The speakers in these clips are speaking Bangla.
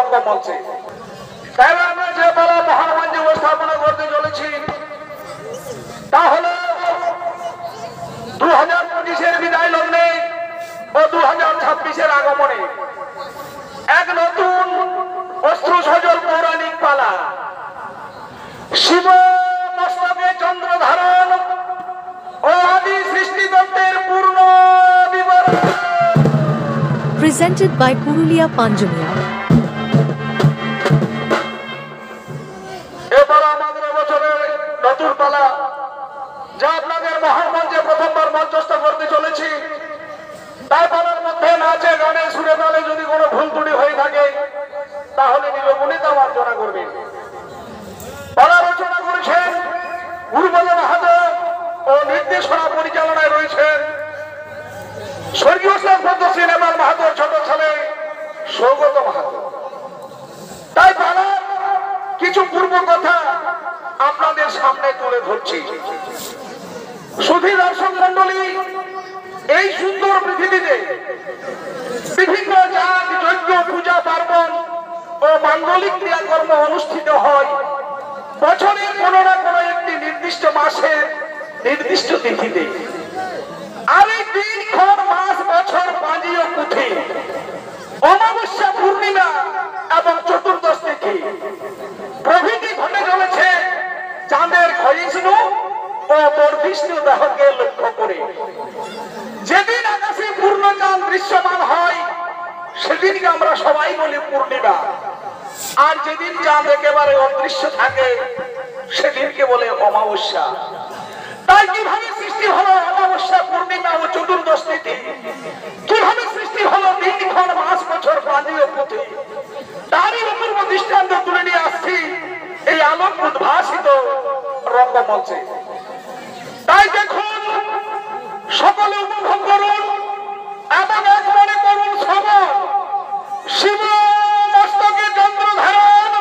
রঙ্গমঞ্চে। তাই আমরা যে পালা মহামঞ্চে উপস্থাপনা করতে চলেছি তা হল 2025-এর বিদায় লগ্নে ও 2026-এর আগমনে এক নতুন অস্ত্র সজল পৌরাণিক পালা শিব মস্তকে চন্দ্র ধারণ ও আদি সৃষ্টিতত্ত্বের পূর্ণ বিবরণ। Presented by Purulia Panjamiya. এবার আমাদের এবছরের নতুন পালা যা আপনাদের মহামঞ্চে প্রথমবার মঞ্চস্থ করতে চলেছি, তাই পালার মধ্যে নাচে গানে সুরে তালে যদি কোনো ভুল ত্রুটি হয়ে থাকে তাহলে নিরবনী তা মার্জনা করবেন। পালা রচনা করেছেন গুরুপদ মাহাতো ও নির্দেশনা পরিচালনায় রয়েছেন স্বর্গীয় পদ্মশ্রী নেপাল মাহাতোর ছোট ছেলে সৌগত মাহাতো। তাই পালার কিছু পূর্ব কথা আপনাদের সামনে তুলে ধরছি। সুধী দর্শক মন্ডলী, এই সুন্দর পৃথিবীতে বিভিন্ন জাত যজ্ঞ পূজা পার্বণ ও মাঙ্গলিক ক্রিয়াকর্ম অনুষ্ঠিত হয় বছরের কোনো না কোনো একটি নির্দিষ্ট মাসে নির্দিষ্ট তিথিতে। আর এই দিনক্ষণ মাস বছর পাঁজি ও পুঁথি, অমাবস্যা পূর্ণিমা এবং চতুর্দশ তিথি প্রভৃতি ঘটে চলেছে চাঁদের ক্ষয়িষ্ণু ও বর্ধিষ্ণু দেহকে লক্ষ্য করে। যেদিন আকাশে পূর্ণ চাঁদ দৃশ্যমান হয় সেদিনকে আমরা সবাই বলি পূর্ণিমা, আর যেদিন চাঁদ একেবারে অদৃশ্য থাকে সেদিনকে বলে অমাবস্যা। তাই কিভাবে সৃষ্টি হলো অমাবস্যা পূর্ণিমা ও চতুর্দশ তিথি, কিভাবে সৃষ্টি হলো দিনক্ষণ মাস বছর পাঁজি ও পুঁথি, তারই অপূর্ব দৃষ্টান্ত তুলে নিয়ে আসছি এই আলোক উদ্ভাসিত রঙ্গমঞ্চে। তাই দেখুন, সকলে উপভোগ করুন এবং এক মনে করুন শ্রবণ শিব মস্তকে চন্দ্র ধারণ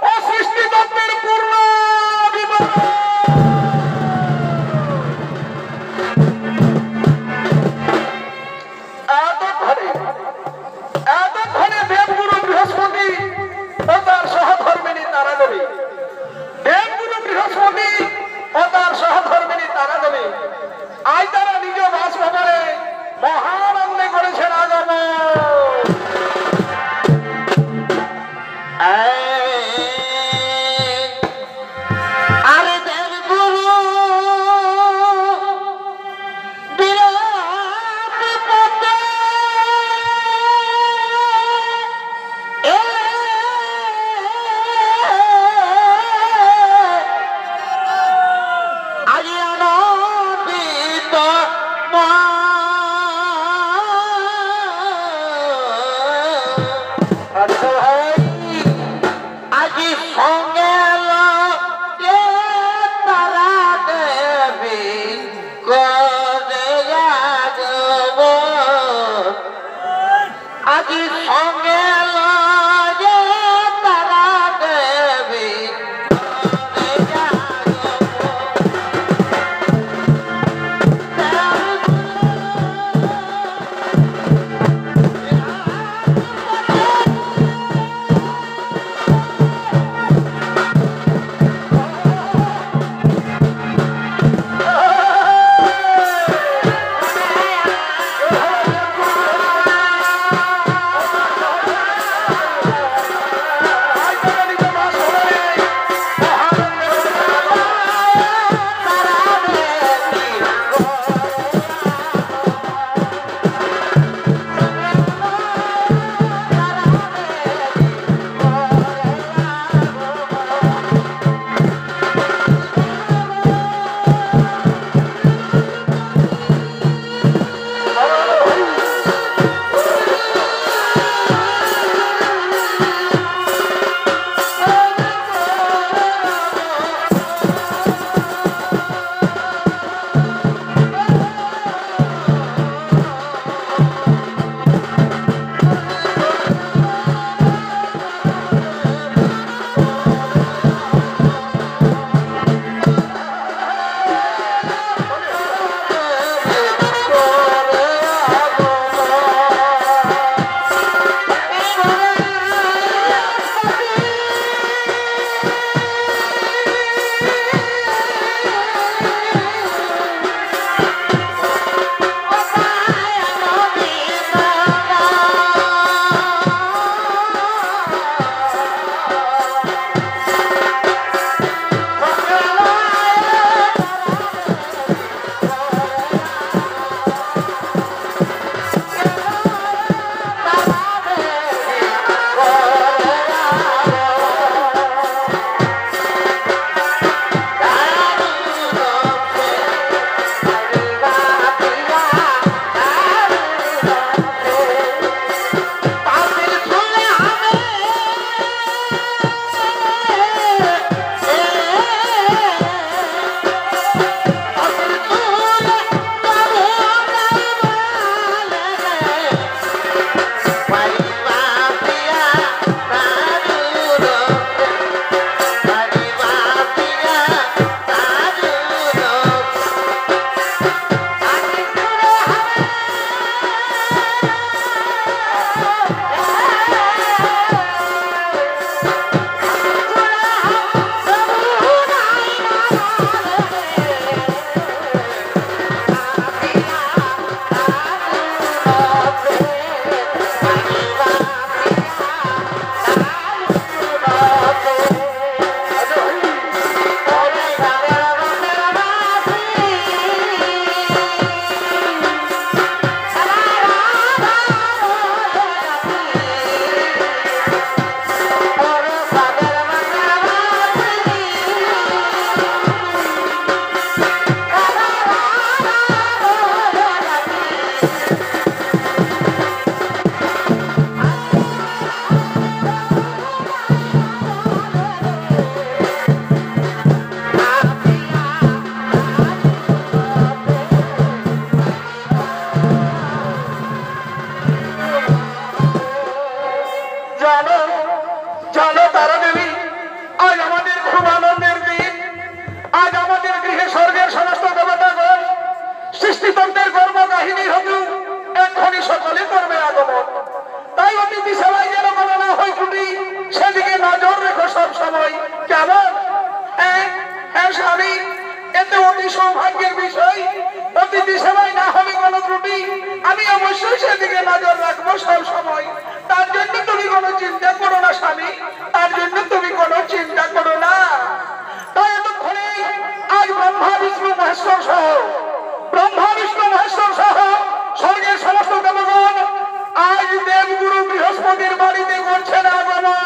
ও সৃষ্টিতত্ত্বের পূর্ণ বিবরণ। এতক্ষণে দেবগুরু বৃহস্পতি ও তার সহধর্মিণী তারা দেবী, দেবগুরু বৃহস্পতি ও তার সহধর্মিণী তারা দেবী আজ তারা নিজ বাসভবনে মহানন্দে করেছেন আগমন। সৃষ্টিতন্ত্রের কর্মকাহিনী হতো এক্ষুনি সকালে করবে আগমন। তাই অতিথি সেবাই যেন কোনো না হয় ত্রুটি, সেদিকে নজর রেখো সব সময়। কেমন? হ্যাঁ হ্যাঁ স্বামী, এতে অতি সৌভাগ্যের বিষয়। অতিথি সেবাই না হবে কোনো ত্রুটি, আমি অবশ্যই সেদিকে নজর রাখবো সব সময়। তার জন্য তুমি কোনো চিন্তা করো না স্বামী, তার জন্য তুমি কোনো চিন্তা করো না। তাই এতক্ষণে আজ ব্রহ্মা বিষ্ণু মহেশ্বর সহ স্বর্গের সমস্ত দেবগণ আজ দেবগুরু বৃহস্পতির বাড়িতে করছেন আগমন।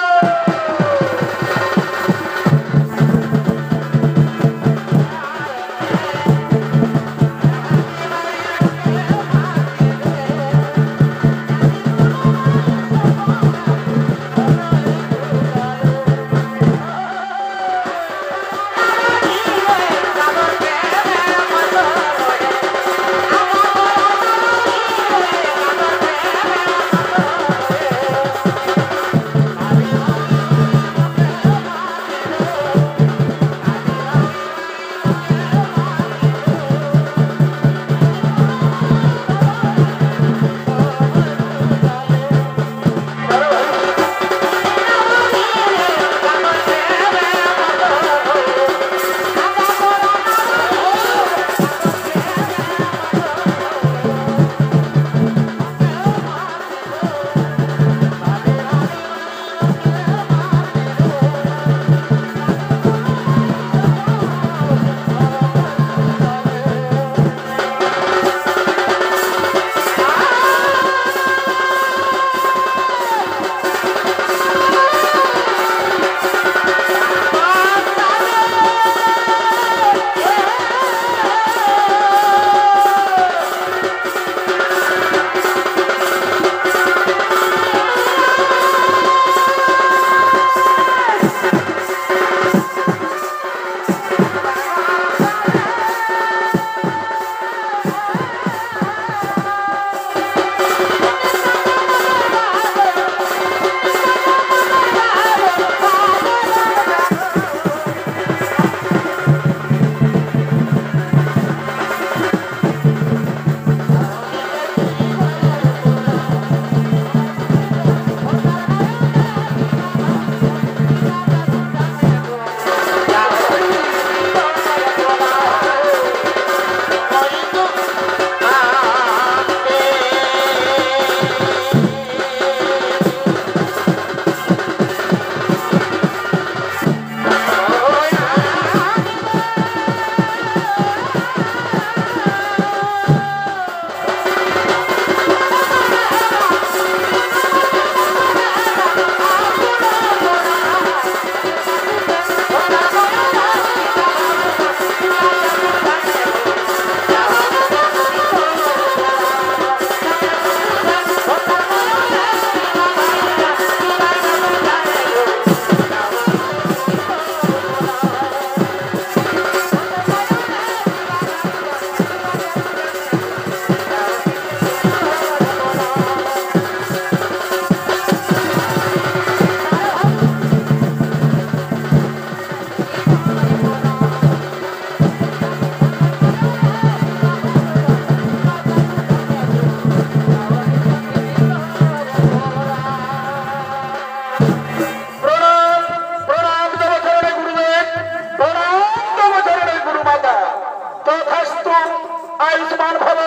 আয়ুষ্মান ভব,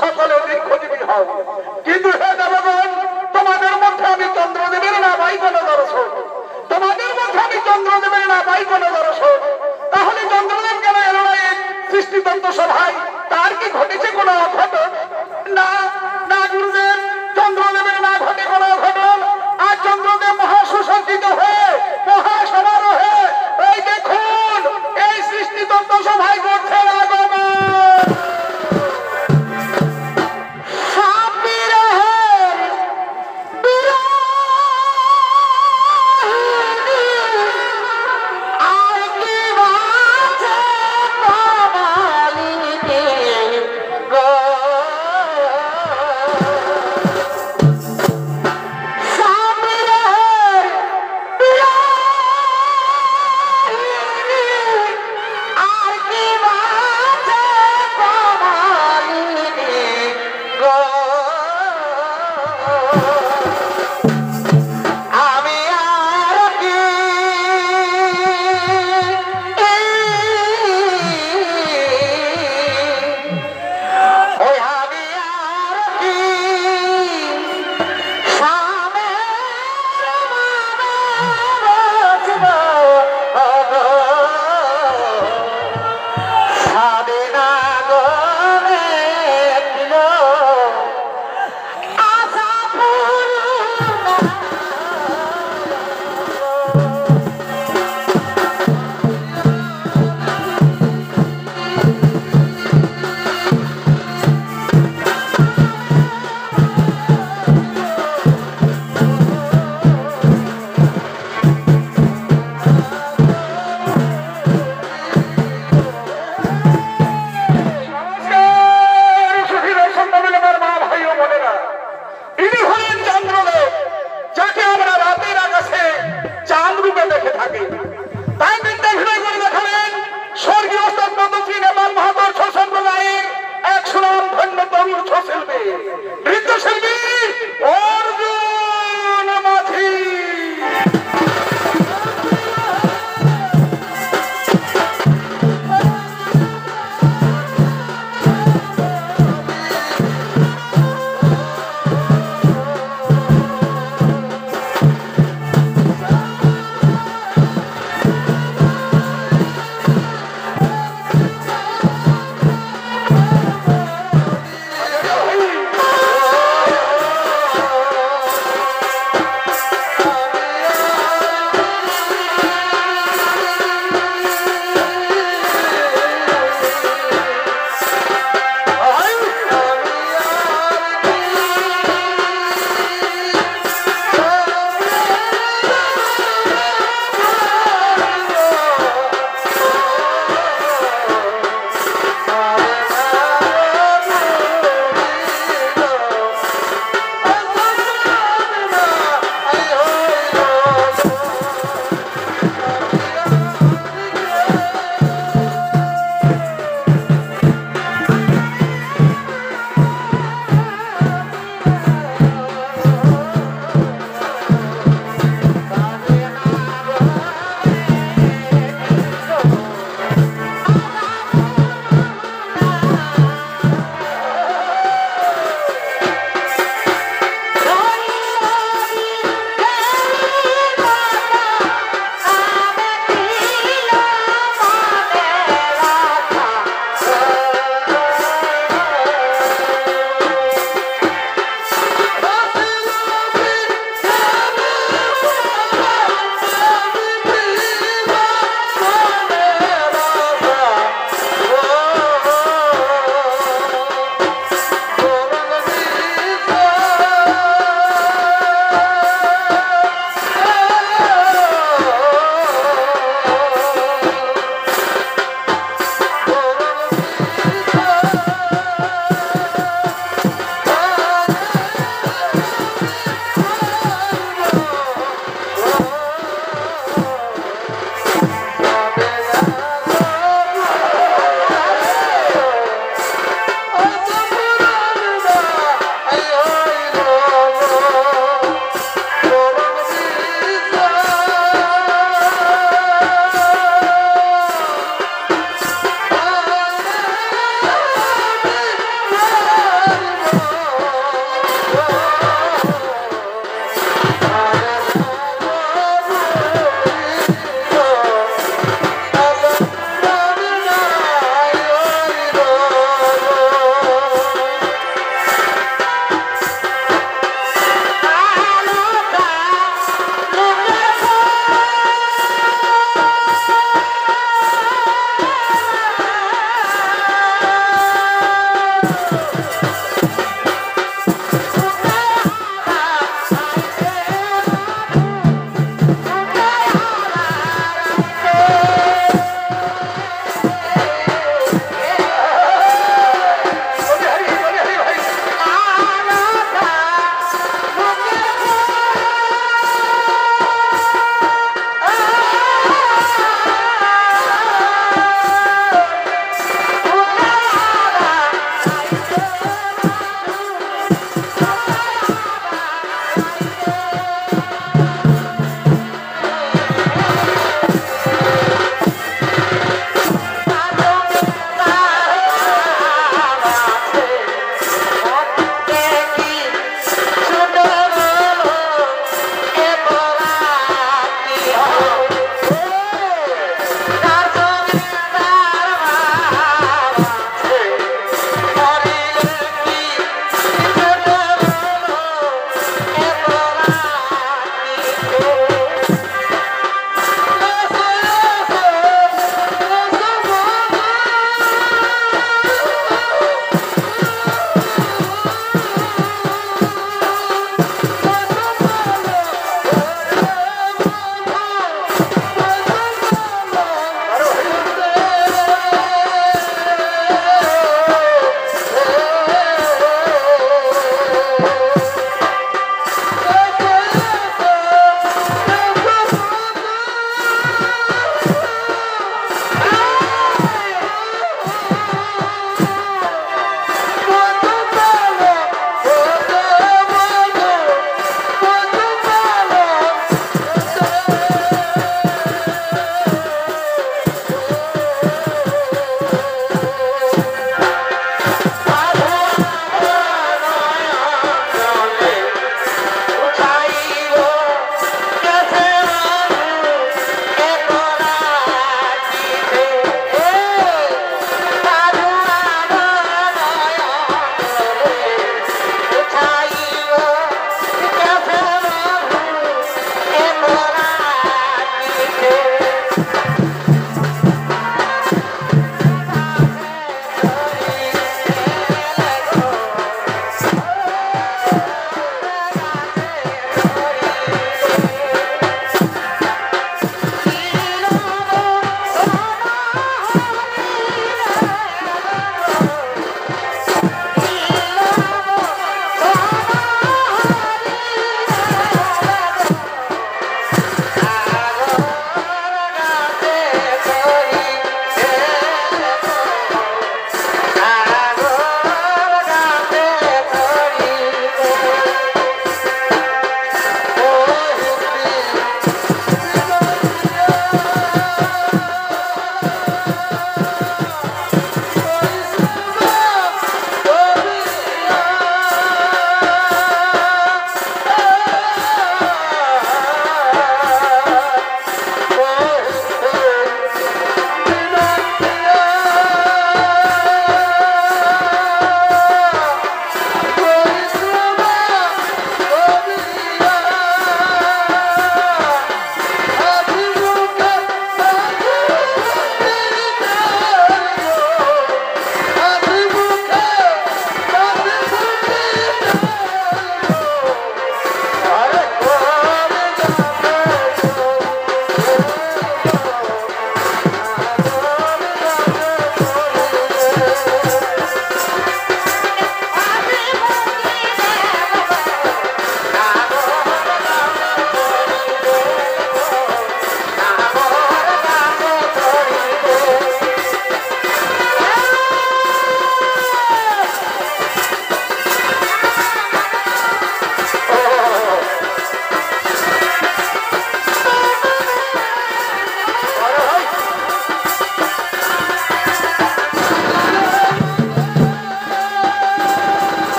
সকলে দীর্ঘজীবী হও। কিন্তু হে দেবগণ, তোমাদের মধ্যে আমি চন্দ্রদেবের না পাই কোনো দর্শন, তোমাদের মধ্যে আমি চন্দ্রদেবের না পাই কোনো দর্শন। তাহলে চন্দ্রদেব কেন এলো না এই সৃষ্টিতন্ত্র সভায়? তার কি ঘটেছে কোনো অঘটন? না না গুরুদেব, চন্দ্রদেবের না ঘটে কোনো অঘটন। আর চন্দ্রদেব মহা সুসজ্জিত হয়ে মহা সমারোহে এই দেখুন এই সৃষ্টিতন্ত্র সভায় করছেন আগমন।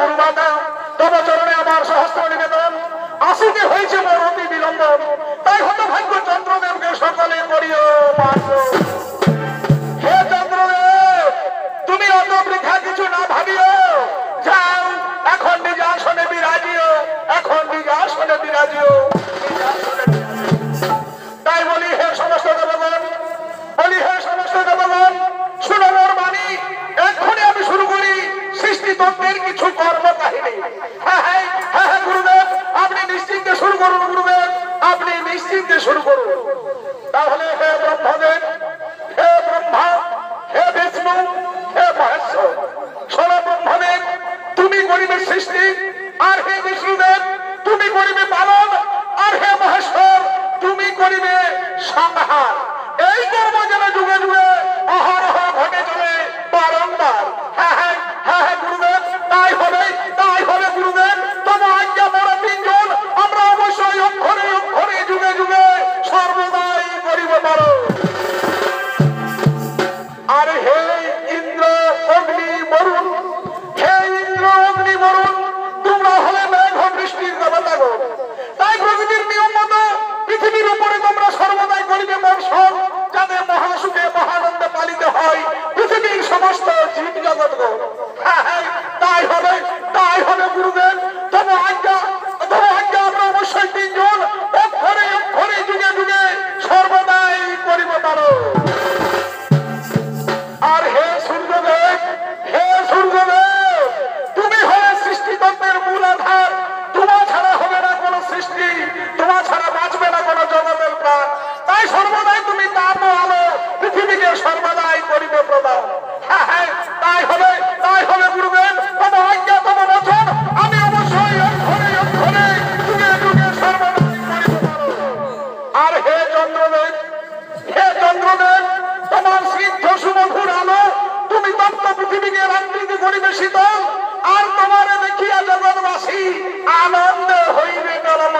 গুরুমাতা তব চরণে আমার সহস্র নিবেদন। আসিতে হয়েছে মোর অতি বিলম্ব, তাই হতভাগ্য চন্দ্রদেবকে সকলে করিও মান্য। হে চন্দ্রদেব, তুমি অত বৃথা কিছু না ভাবিও, যাও এখন নিজ আসনে বিরাজিও, এখন নিজ আসনে বিরাজিও। তাই বলি হে সমস্ত দেবগণ, বলি হে সমস্ত দেবগণ, শুনো মোর বাণী। এক্ষুনি আমি শুরু করি সৃষ্টিতত্ত্বের কিছু কর্ম কাহিনী। হ্যাঁ হ্যাঁ হ্যাঁ হ্যাঁ গুরুদেব, আপনি নিশ্চিন্তে শুরু করুন। গুরুদেব, আপনি নিশ্চিন্তে শুরু করুন। তাহলে হে ব্রহ্মদেব, হে ব্রহ্মা, হে বিষ্ণু, হে মহেশ্বর, শোনো ব্রহ্মদেব, তুমি করিবে সৃষ্টি, আর হে বিষ্ণুদেব তুমি করিবে পালন, আর হে মহেশ্বর তুমি করিবে সংহার। এই কর্ম যেন যুগে যুগে অহরহ ঘটে চলে বারংবার। হ্যাঁ হ্যাঁ হ্যাঁ হ্যাঁ গুরুদেব, তাই হবে গুরুদেব। তবে আজ্ঞা মোরা তিনজন আমরা অবশ্যই অক্ষরে অক্ষরে যুগে যুগে সর্বদাই করিব পারো। আর হে ইন্দ্র অগ্নি বরুণ, হে ইন্দ্র অগ্নি বরুণ, তোমরা হলে মেঘ বৃষ্টির দেবতাগণ। তাই প্রকৃতির নিয়ম মতো পৃথিবীর উপরে তোমরা সর্বদাই করিবে বর্ষণ, যাতে মহাসুখে মহানন্দে পালিত হয় পৃথিবীর সমস্ত জীব জগৎগণ। হ্যাঁ হ্যাঁ তাই হবে গুরুদেব। তবে আজ্ঞা আমরা অবশ্যই তিনজন অক্ষরে অক্ষরে যুগে যুগে সর্বদাই করিব পারো। আর হে সূর্যদেব, হে সূর্যদেব, তুমি হলে সৃষ্টিতত্ত্বের মূল আধার। তোমা ছাড়া হবে না কোন সৃষ্টি, তোমা ছাড়া বাঁচবে না কোন জগতের প্রাণ। তাই সর্বদাই তুমি তাপ ও আলো পৃথিবীকে সর্বদাই করিবে প্রদান। হ্যাঁ হ্যাঁ তাই হবে গুরুদেব। তবে আজ্ঞা তব বচন আমি অবশ্যই অক্ষরে অক্ষরে যুগে যুগে সর্বদাই করিব পারো। আর হে চন্দ্রদেব, হে চন্দ্রদেব, তোমার সিদ্ধ সুমধুর আলো তুমি তপ্ত পৃথিবীকে রাত্রিতে করিবে শীতল, আর তোমার দেখিয়া জগৎবাসী আনন্দে হইবে নরম।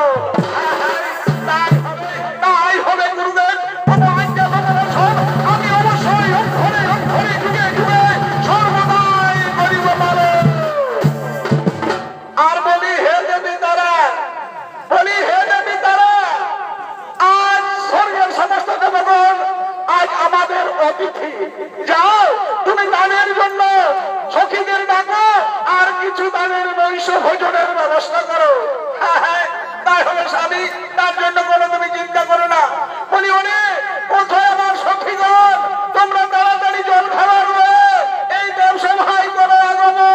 তাই হবে গুরুদেব। তবে আজ্ঞা তব বচন আমি অবশ্যই অক্ষরে অক্ষরে যুগে যুগে সর্বদাই করিব পারো। আর বলি হে দেবী তারা, বলি হে দেবী তারা, আজ স্বর্গের সমস্ত দেবগণ আজ আমাদের অতিথি। যাও তুমি তাদের জন্য সখীদের ডাকো, আর কিছু তাদের নৈশ ভোজনের ব্যবস্থা করো। হ্যাঁ হ্যাঁ তাই হবে স্বামী, তার জন্য কোনো তুমি চিন্তা করো না। বলি অনেক কোথায় আমার সখীগণ, তোমরা তাড়াতাড়ি জল খাবার এই ব্যবসা ভাই করো আগমন।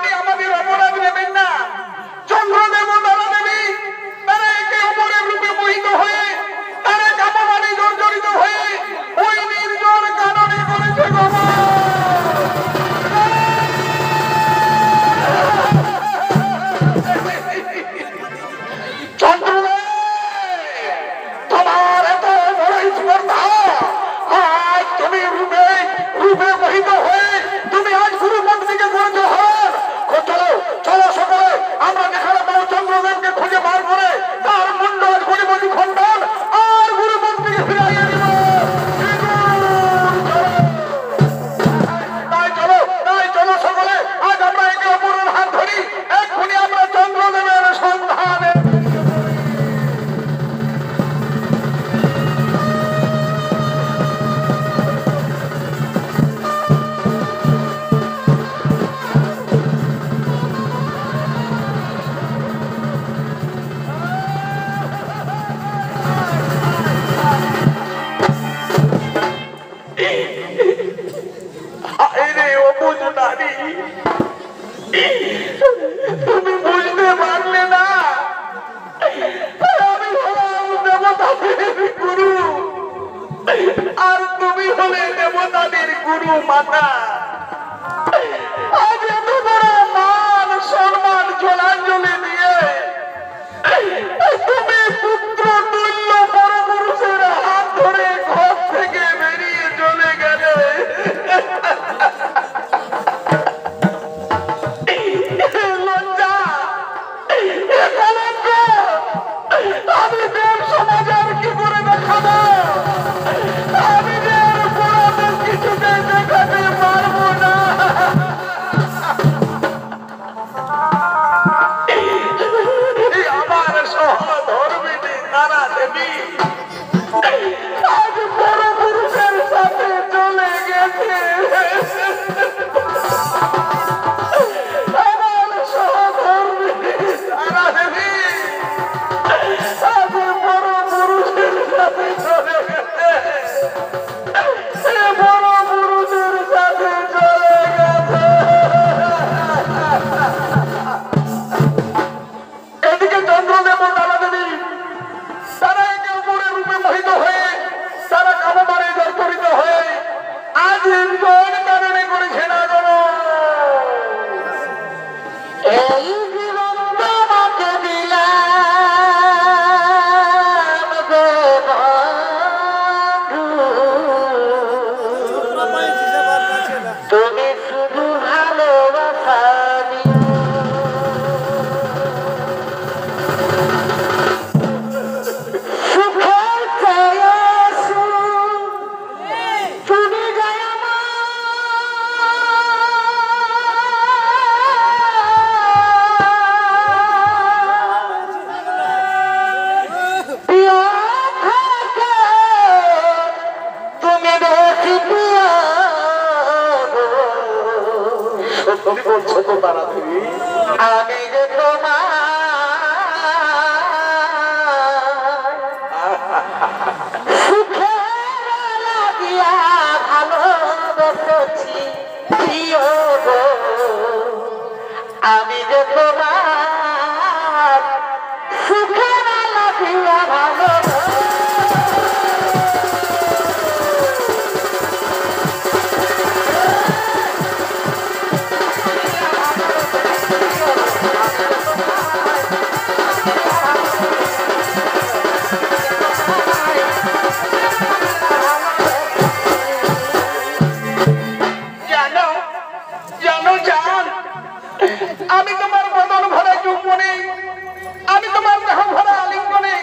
আপনি আমাদের অপরাধ নেবেন না। চন্দ্রদেব ও তারা দেবী তারা একে অপরের রূপে মোহিত হয়ে তারা কামবাণে জর্জরিত হয়ে ওই নির্জন কাননে করেছে বাবা। চন্দ্রদেব তোমার এত বড় স্পর্ধা, আজ তুমি রূপে রূপে মোহিত হয়ে তুমি আজ গুরু পত্নীকে করেছো হরণ। চলো চলো সকলে আমরা যেখানে পাবো চন্দ্রদেবকে খুঁজে বার করে তার মুন্ডন করিবি খণ্ডন আর গুরু পত্নীকে ফিরাইয়ে দিব। তাই চলো সকলে আজ আমরা একে অপরের হাত ধরি, এক্ষুনি আমরা চন্দ্রদেবের সন্ধানে। তুমি বুঝতে পারলে না আমি হলাম দেবতাদের গুরু আর তুমি হলে দেবতাদের গুরু মাতা। আজ এত বড় মান সম্মান জলাঞ্জলি দিয়ে তুমি পুত্র তুল্য পরপুরুষের হাত ধরে ঘর থেকে বেরিয়ে চলে গেলে লজ্জা, এ কলঙ্ক আমি দেব সমাজের কি করে দেখাবো? আমি যে আর পুরাতন কিছুতে দেখাতে পারবো না। আমার সহধর্মিণী তারা দেবী আজ পরপুরুষের সাথে চলে গেছে। আমার সহধর্মিণী তারা দেবী আজ পরপুরুষের সাথে চলে গেছে। পরপুরুষের সাথে চলে গেছে। এদিকে চন্দ্রদেব ও তারা দেবী তারা একে অপরের রূপে মোহিত হয়ে তারা কামবাণে জর্জরিত হয়ে আজ কোন কারণে করেছে না করো। এই জীবন তোমাকে দিলাম গো বন্ধু, তুমি শুধু ভালোবাসা দিও। সুখের চেয়ে সুখ তুমি যায় আমার, প্রিয় থাকে তুমি বেশি প্রিয় গো। সত্যি বলছো তো তারা দেবী, আমি যে তোমার সুখের লাগিয়া ভালোবেসেছি প্রিয় গো। আমি যে তোমার সুখের লাগিয়া ভালোবেসেছি। জানো জানো জান, আমি তোমার বদন ভরা যৌবনে, আমি তোমার দেহ ভরা আলিঙ্গনে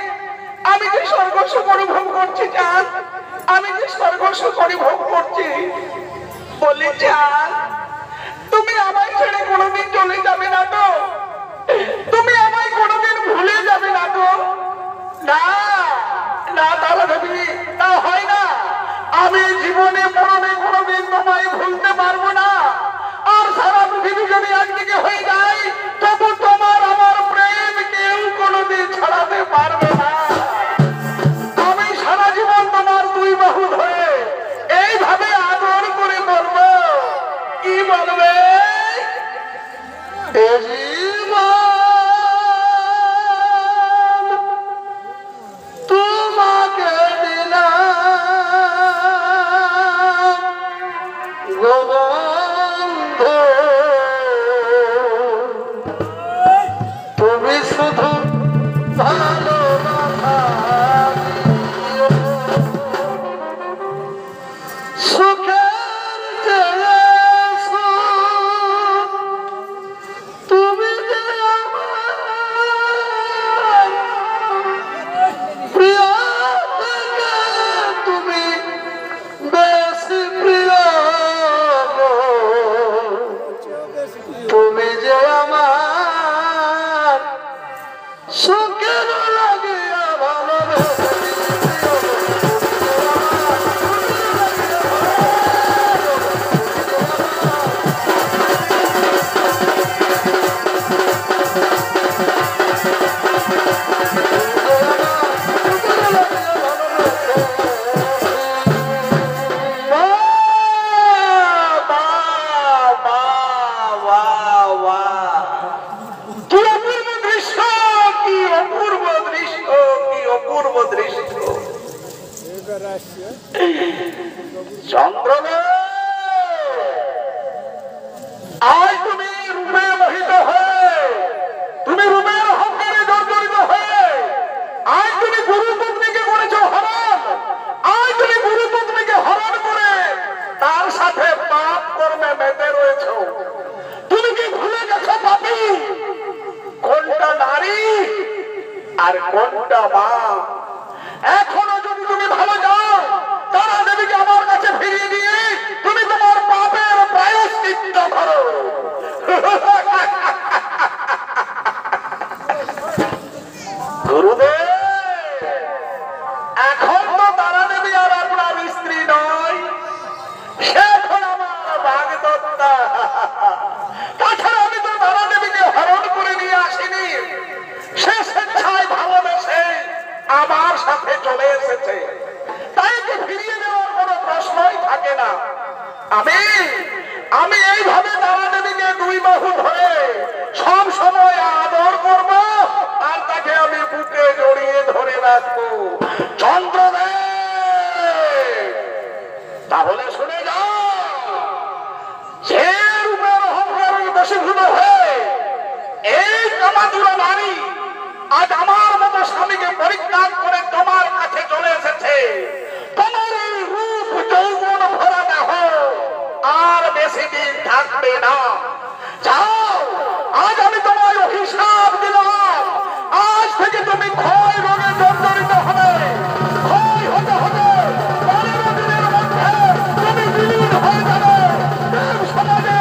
আমি যে স্বর্গ সুখ অনুভব করছি জান, আমি যে স্বর্গ সুখ অনুভব করছি। বলি জান, তুমি আমায় ছেড়ে কোনোদিন চলে যাবে না তো? তুমি আমায় কোনোদিন ভুলে যাবে না তো? না না তারা দেবী, তা হয় না। আমি জীবনে মরণে কোনোদিন তোমায় ভুলতে পারবো না। আর সারা পৃথিবী যদি একদিকে হয়ে যায় তবু তোমার আমার প্রেম কেউ কোনোদিন ছাড়াতে পারবে না। আমি সারা জীবন তোমার দুই বাহু ধরে এইভাবে আদর করে বলবো, এ জীবন তোমাকে দিলাম গো বন্ধু, তুমি শুধু ভালোবাসা দিও। সুখের চেয়ে সুখ তুমি যে আমার প্রিয় থেকে তুমি বেশি প্রিয় গো। তুমি যে আমার সুখের লাগিয়া ভালোবেসে দিও। চন্দ্রদেব, আজ তুমি রূপে মোহিত হয়ে, তুমি রূপের অহংকারে জর্জরিত হয়ে, আজ তুমি গুরু পত্নীকে করেছ হরণ, আজ তুমি গুরু পত্নীকে হরণ করে তার সাথে পাপ কর্মে মেতে রয়েছ। তুমি কি ভুলে গেছো পাপী কোনটা নারী আর কোনটা মা? এখনো যদি তুমি ভালো যাও, তারা দেবীকে আমার কাছে ফিরিয়ে দিয়ে তুমি তোমার পাপের প্রায়শ্চিত্ত করো। গুরুদেব, এখন তো তারা দেবী আর আপনার স্ত্রী নয়, সে এখন আমার বাগদত্তা। তাছাড়া আমি তো তারা দেবীকে হরণ করে নিয়ে আসিনি, সে স্বেচ্ছায় ভালোবেসে আমার সাথে চলে এসেছে, তাই কি ফিরিয়ে দেওয়ার কোনো প্রশ্নই থাকে না। আমি এইভাবে তারা দেবীকে দুই বাহু ধরে সব সময় আদর করব আর তাকে আমি বুকে জড়িয়ে ধরে রাখবো। চন্দ্রদেব, তাহলে শুনে যাও, যে রূপের অহংকারে বশীভূত হয়ে এই কামাতুরা নারী আজ আমার মতো স্বামীকে পরিত্যাগ করে তোমার কাছে চলে এসেছে, তোমার এই রূপ যৌবন ভরা দেহ আর বেশি দিন থাকবে না। যাও, আজ আমি তোমার অভিশাপ দিলাম, আজ থেকে তুমি ক্ষয় রোগে জর্জরিত হবে। ক্ষয় হতে হতে 15 দিনের মধ্যে তুমি বিলীন হয়ে যাবে। দেব সমাজে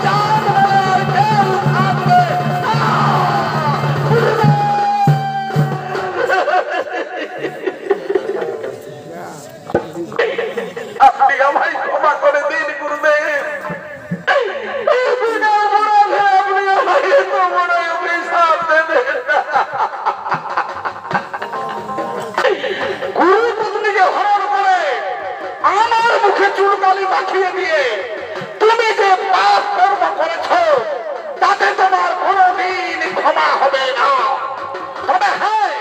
চাঁদ বলে আর কেউ থাকবে না। আপনি আমায় ক্ষমা করে দিন গুরুদেব, আপনি আমায় এত বড় অভিশাপ দেবেন না। গুরু পত্নীকে হরণ করে আমার মুখে চুলকালি মাখিয়ে দিয়ে তুমি যে পাপ কর্ম করেছ, তাতে তোমার কোনদিন ক্ষমা হবে না। তবে হ্যাঁ,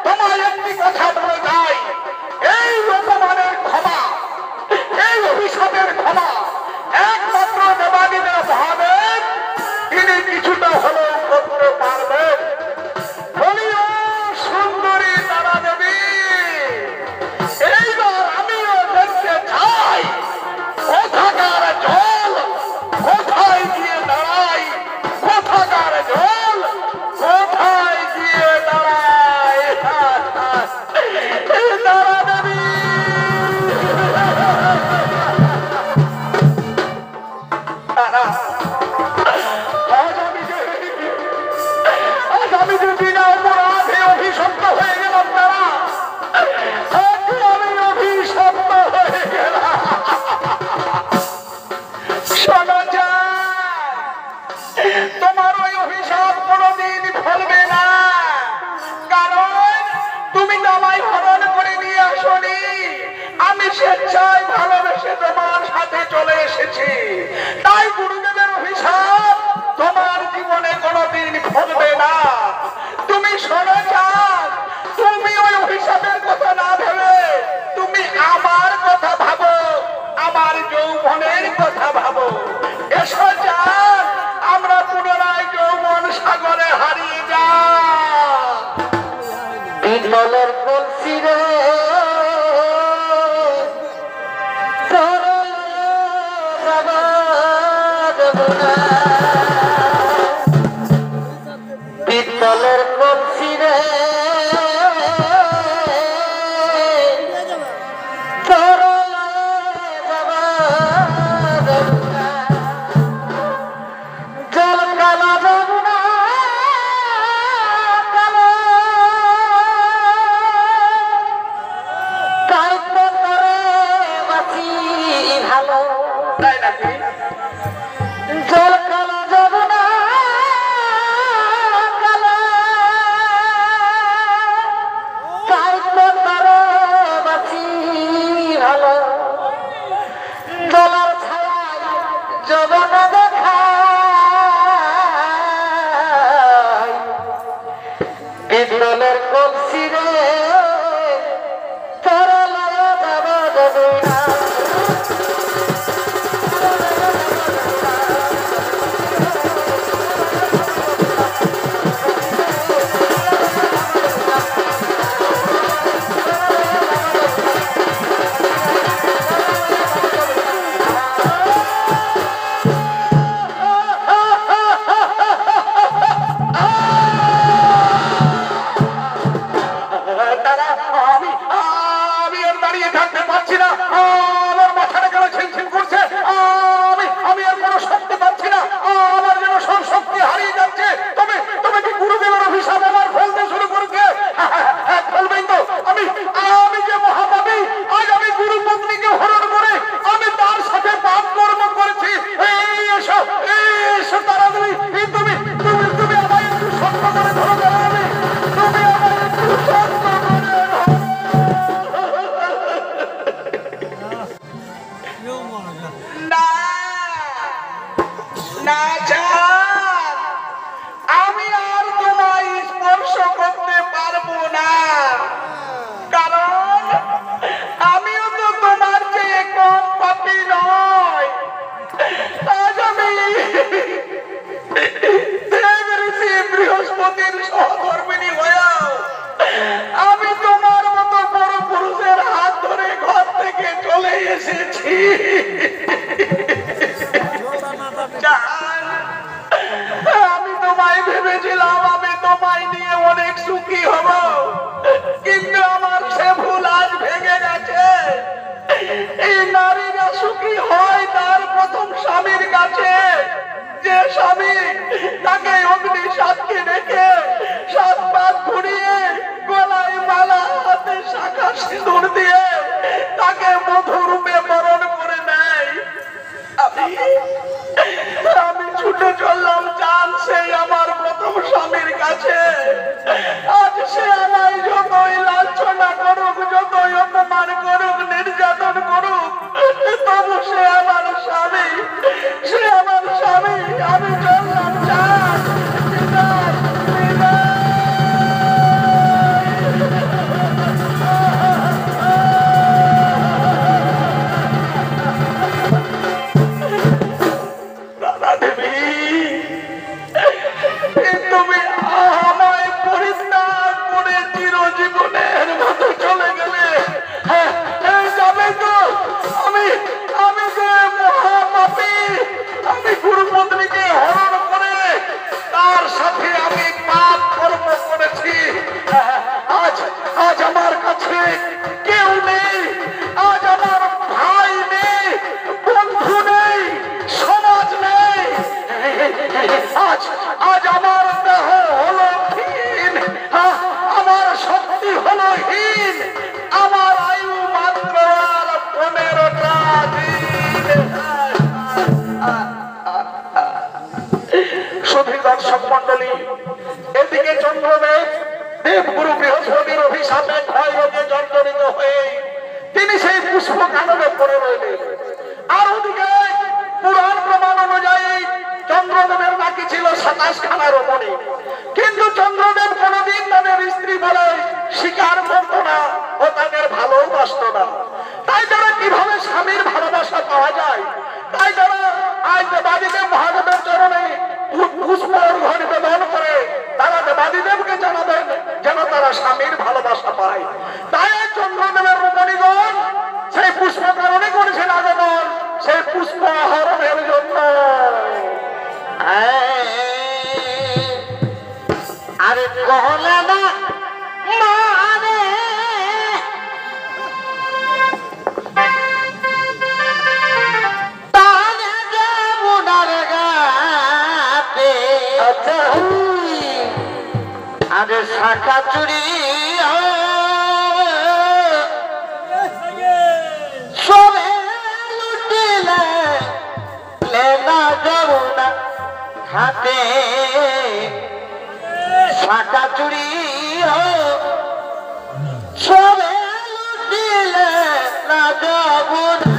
তোমার একটি কথা বলে যাই, এই অপমানের ক্ষমা, এই অভিশাপের ক্ষমা একমাত্র দেবাদিদেব মহাদেব, তিনি কিছুটা হলেও করতে পারবেন। বলিও সুন্দরী তারা দেবী, এইবার আমিও দেখতে চাই কোথাকার জল কোথায় গিয়ে দাঁড়াই, কোথাকার জল কোথায় গিয়ে দাঁড়ায়। তারা দেবী, আমি যে বিনা অপরাধে অভিশপ্ত হয়ে গেলাম, তারা আমি অভিশপ্ত হয়ে গেলাম। শোনা যায়, তোমার ওই অভিশাপ কোনদিন ফলবে না, কারণ তুমি তো আমায় হরণ করে নিয়ে আসনি, আমি স্বেচ্ছায় ভালোবেসে তোমার সাথে চলে এসেছি। তাই গুরুদেবের অভিশাপ তোমার জীবনে সাগরে হারিয়ে যা। পিতলের কলসি রে পিতলের কলসি রে জল কালা যমুনা কালো কাইত করে বাঁচি ভালো তাই নাকি? জল কালো যমুনা কালো কাইত করে বাঁচি ভালো জলার ছায়ায় যমুনা পিতলের কলসি রে তরলায় বাবা যমুনা দাদা, আমি আর দাঁড়িয়ে থাকতে পারছি না। আমার মাথাটা কেন ছিমছিম করছে। আমি আর কোনো শক্তি পাচ্ছি না। আমার যেন সব শক্তি হারিয়ে যাচ্ছে। তবে কি গুরুদেবের অভিশাপ আমার ফেলতে শুরু করেছে? হ্যাঁ, ফেলবেন তো। আমি যে মহাপাপী, আজ আমি গুরু পত্নীকে হরণ করে আমি তার সাথে পাপ কর্ম করেছি। এসো তাড়াতাড়ি। তুমি আমায় একটু সত্য করে ধরো দাঁড়াবে। তুমি আমায় একটু সত্য করে ধরো। না না জান, আমি আর তোমায় স্পর্শ করতে পারবো না, কারণ আমিও তো তোমার চেয়ে কম পাপী নয়। আজ আমি দেব ঋষি বৃহস্পতির সহধর্মিণী হয়েও আমি তোমার মতো বড় পুরুষের হাত ধরে ঘর থেকে চলে এসেছি। জান, আমি তোমায় ভেবেছিলাম আমি তোমায় নিয়ে অনেক সুখী হব, কিন্তু আমার সে ভুল আজ ভেঙে গেছে। এই নারীরা সুখী হয় তার প্রথম স্বামীর কাছে, যে স্বামী তাকে অগ্নি সাক্ষী রেখে 7 পাক ঘুরিয়ে গলায় মালা হাতে শাখা সিঁদুর দিয়ে তাকে মধুরূপে বরণ করে নেয়। আমি ছুটে চললাম জান সেই আমার প্রথম স্বামীর কাছে। আজ সে আমায় যতই লাঞ্ছনা করুক, যতই অপমান করুক, নির্যাতন করুক, তবু সে আমার স্বামী, সে আমার স্বামী। আমি চললাম জান। বিদায়, বিদায়। রাধা দেবী, তুমি আমায় পরিত্যাগ করে চিরজীবনের মতো চলে গেলে। যাবে তো। আমি যে মহাপাপী, আমি গুরুপত্নীকে হরণ করে তার সাথে আমি পাপ কর্ম করেছি। আজ আমার কাছে কেউ নেই, আজ আমার ভাই নেই, বন্ধু নেই, সমাজ নেই। আজ আমার দেহ হলো হীন, আমার শক্তি হলো হীন, আমার আয়ু মাত্র আর 15টা দিন। সুধীর দর্শক মন্ডলী, এদিকে চন্দ্রদেব দেবগুরু বৃহস্পতির অভিশাপে ক্ষয় রোগে জর্জরিত হয়ে তিনি সেই পুষ্প কাননে পড়ে রইলেন। আর ওদিকে পুরাণ প্রমাণ অনুযায়ী চন্দ্রদেবের নাকি ছিল 27 খানা রমণী, কিন্তু চন্দ্রদেব কোনদিন তাদের স্ত্রী বলে স্বীকার করত না ও তাদের ভালোবাসত না। তাই তারা কিভাবে স্বামীর ভালোবাসা পাওয়া যায়, তাই তারা আজ বাড়িতে মহাদেবের চরণে পুষ্প অর্ঘ্য নিবেদন করে পাদিদেবকে জানাবেন যেন তারা স্বামীর ভালোবাসা পায়। তাই চন্দ্রদেবের রমণীগণ সেই পুষ্প কারণে করেছেন আগমন, সেই পুষ্প আহরণের জন্য। আরে কহলে না মানে তারে যমুনার ঘাটে আচ্ছা আরে শাখা চুরি সবে লুটিলে লেনা যমুনা ঘাটে শাখা চুরি সবে লুটিলে না যমুনা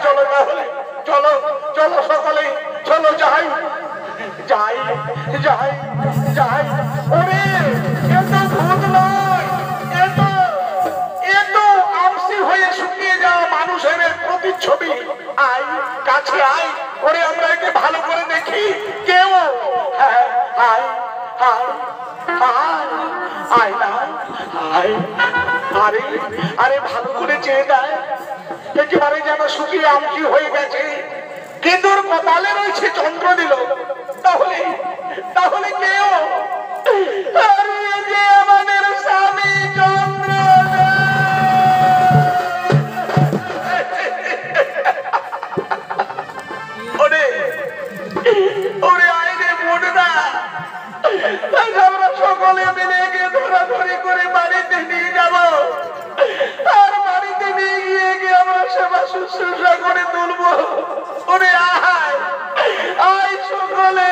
চলো তাহলে, চলো চলো সকলে, চলো যাই যাই যাই যাই। ওরে এ তো ভূত নয়, এ তো আমসি হয়ে শুকিয়ে যাওয়া মানুষের প্রতিচ্ছবি। আয় কাছে আয়, ওরে আমরা একে ভালো করে দেখি। কেউ হ্যাঁ, আয় আয় আয় আয় না আয়। আরে আরে ভালো করে চেয়ে দেয়, একেবারে যেন শুকিয়ে আমসি হয়ে গেছে, কিন্তু ওর কপালে রয়েছে চন্দ্র দিল। তাহলে তাহলে কেউ, আরে এ যে আমাদের স্বামী চন্দ্র। ওরে ওরে আয় রে বোনরা, আমরা সকলে মিলে গিয়ে ধরাধরি করে বাড়িতে নিয়ে যাব, আর বাড়িতে নিয়ে গিয়ে আমরা সেবা শুশ্রূষা করে তুলবো। ওরে আয় আয় সকলে।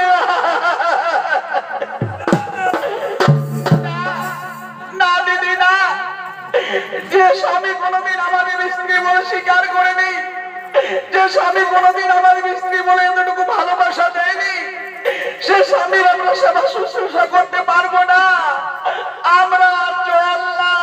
না দিদি না, যে স্বামী কোনোদিন আমাদের স্ত্রী বলে স্বীকার করেনি, যে স্বামী কোনোদিন আমাদের স্ত্রী বলে এতটুকু ভালোবাসা দেয়নি, সে স্বামীর আমরা সেবা শুশ্রূষা করতে পারবো না। আমরা চললাম।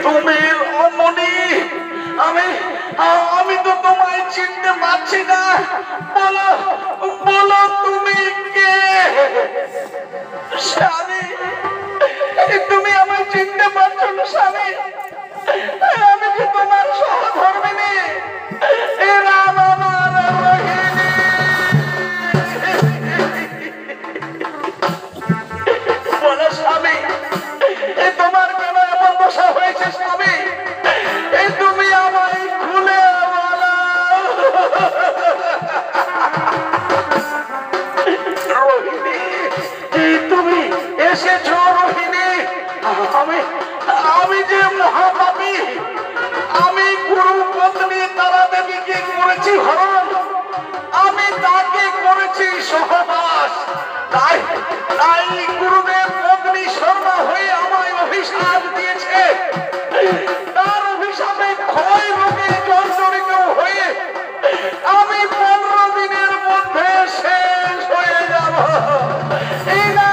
তুমি অমনি, আমি তো তোমায় চিনতে পারছি না। বলো বলো তুমি কে? স্বামী, তুমি আমায় চিনতে পারছো না স্বামী? আমি কি তোমার সহধর্মিনী? এ রাম আমার রোহিণী। বলো স্বামী, তোমার কেন এমন দশা হয়েছে স্বামী? তুমি আমায় খুলে বলো। রোহিণী, তুমি এসেছো রোহিণী? আমি যে মহাপাপী, আমি গুরু পত্নী তারা দেবীকে করেছি হরণ, আমি তাকে করেছি সহবাস। তাই তাই গুরুদেব পত্নী শর্মা হয়ে আমায় অভিশাপ দিয়েছে। তার অভিশাপে ক্ষয় রোগে জর্জরিত হয়ে আমি 15 দিনের মধ্যে শেষ হয়ে যাব। এই না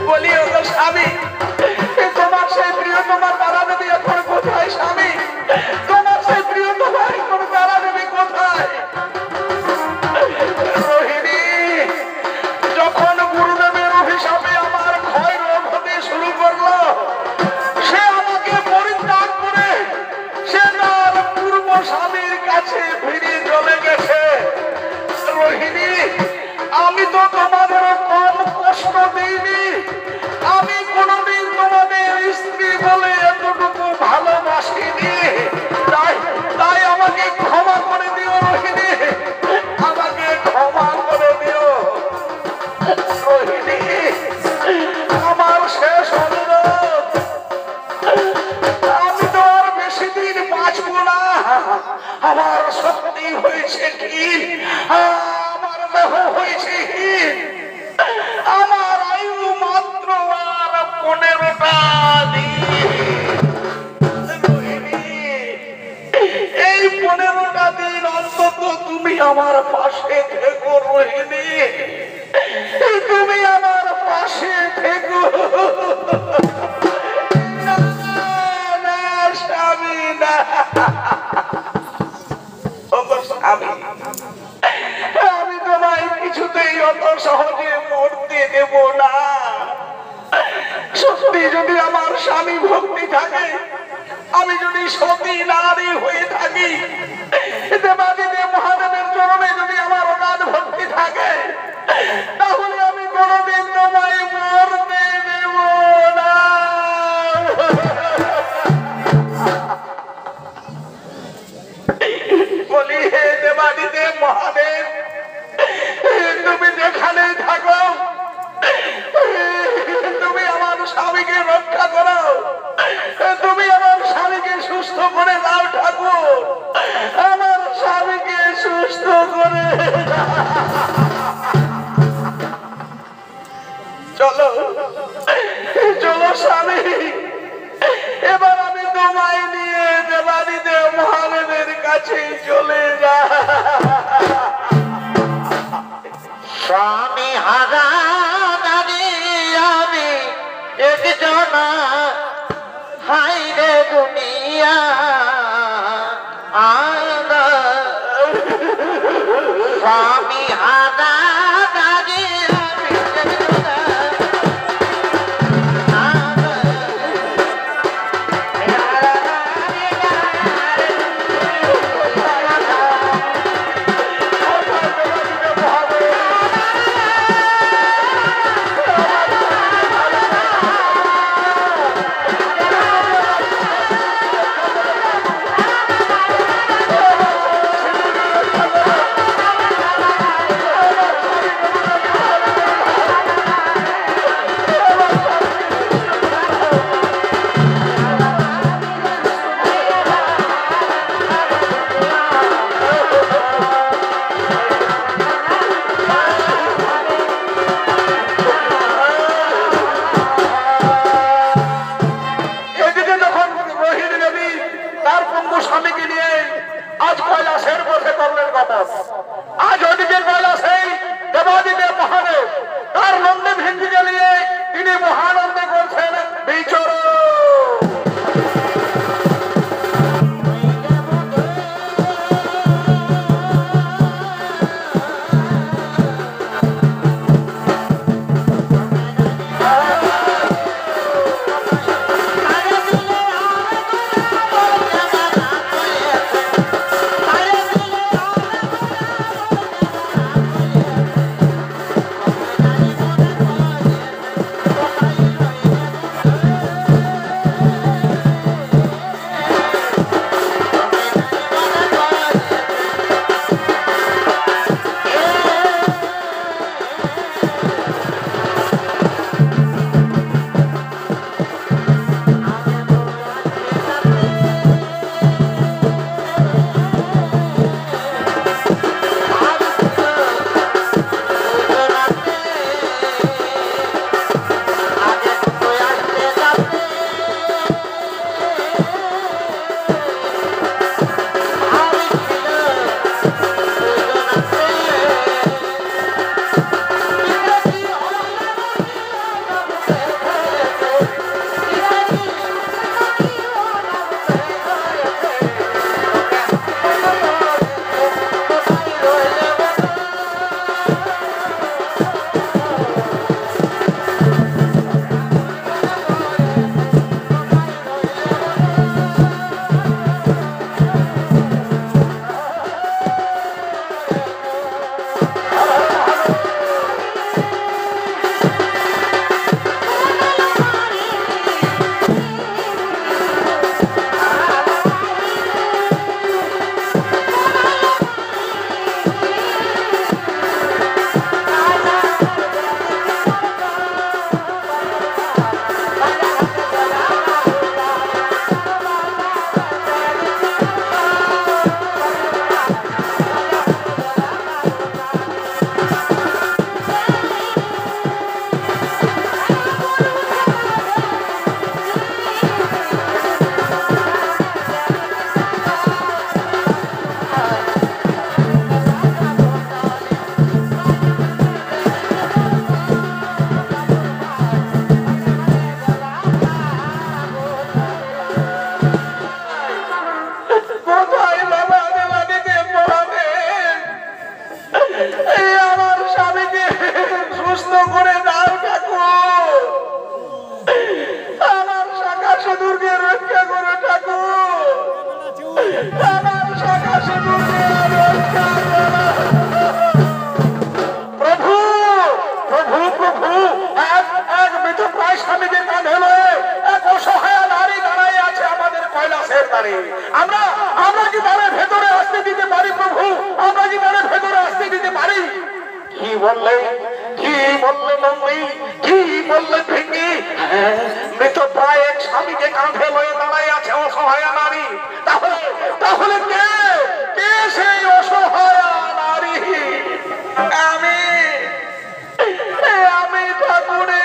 বলি ওগো স্বামী, তোমার সেই প্রিয়তমা তারা দেবী এখন কোথায় স্বামী? তোমার সেই প্রিয়তমা এখন তারা দেবী কোথায়? রোহিণী, যখন গুরুদেবের অভিশাপে আমার ক্ষয় রোগ হতে শুরু করলো, সে আমাকে পরিত্যাগ করে সে তার পূর্ব স্বামীর কাছে ফিরে চলে গেছে। রোহিণী, আমি তো তোমাদের কম কষ্ট দিইনি, আমি কোনোদিন তোমাদের স্ত্রী বলে এতটুকু ভালোবাসিনি। তাই তাই আমাকে ক্ষমা করে দিও রোহিণী, আমাকে ক্ষমা করে দিও রোহিণী। আমার শেষ অনুরোধ, আমি তো আর বেশি দিন বাঁচবো না। আমার শক্তি হয়েছে কি, আমার দেহ হয়েছে হীন, আমার আয়ু মাত্র আর 15টা দিন। এই 15টা দিন অন্তত তুমি আমার পাশে থেকো রোহিণী, তুমি আমার পাশে থেকো। না না স্বামী না, আমি তোমায় কিছুতেই অত সহজে মরতে দেব না। সত্যি যদি আমার স্বামী ভক্তি থাকে, আমি যদি সতী নারী হয়ে থাকি, দেবাদিদেব মহাদেবের চরণে যদি আমার অগাধ ভক্তি থাকে, তাহলে আমি কোনোদিন তোমায় মরতে দেব না। বলি হে দেবাদিদেব মহাদেব, তুমি যেখানেই থাকো, তুমি আমার স্বামীকে চলো চলো স্বামী, এবার আমি তোমায় নিয়ে দেবাদিদেব মহাদেবের কাছে চলে যা। স্বামী হারা নারী আমি একজনা, হাই রে দুনিয়া আনা। স্বামী হারা নারী আমি একজনা, আনা। এদিকে যখন রোহিণী দেবী তার পঙ্গু স্বামীকে নিয়ে আজ কৈলাসের পথে করলেন গমন, আজ ওদিকে কৈলাসেই দেবাদিদেব মহাদেব তার নন্দী ভিন্দিকে নিয়ে তিনি মহানন্দে করছেন বিচরণ। বললে কি বললে লম্বি কি বললে ভেঙ্গি মৃত প্রায় এক স্বামীকে কাঁধে লয়ে দাঁড়াই আছে অসহায় নারী। তাহলে তাহলে কে কে সেই অসহায় নারী? আমি আমি ঠাকুরে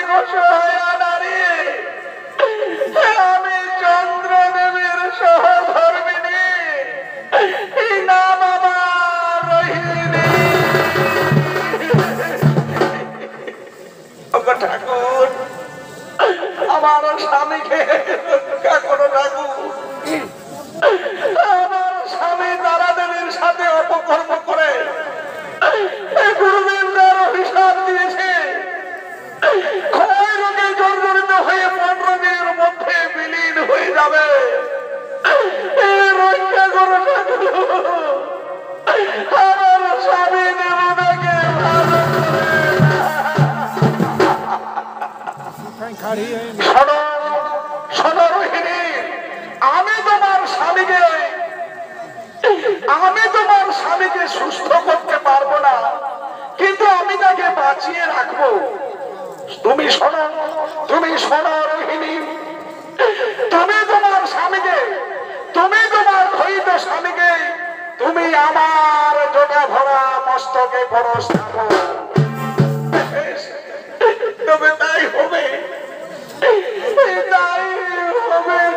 স্বামীকে রক্ষা করো ডাকু। আমার স্বামী তারা দেবীর সাথে অপকর্ম করে এই গুরুদেব তার অভিশাপ দিয়েছে, ক্ষয় রোগে জর্জরিত হয়ে 15 দিনের মধ্যে বিলীন হয়ে যাবে। রক্ষা করো ডাকু। আমার স্বামী দেবতাকে ভালো করে। শোনো শোনো রোহিণী, আমি তোমার স্বামীকে সুস্থ করতে পারবো না, কিন্তু আমি তাকে বাঁচিয়ে রাখবো। তুমি শোনো রোহিণী, তুমি তোমার ক্ষয়িত স্বামীকে তুমি আমার জটা ভরা মস্তকে করো স্থাপন। তবে তাই হবে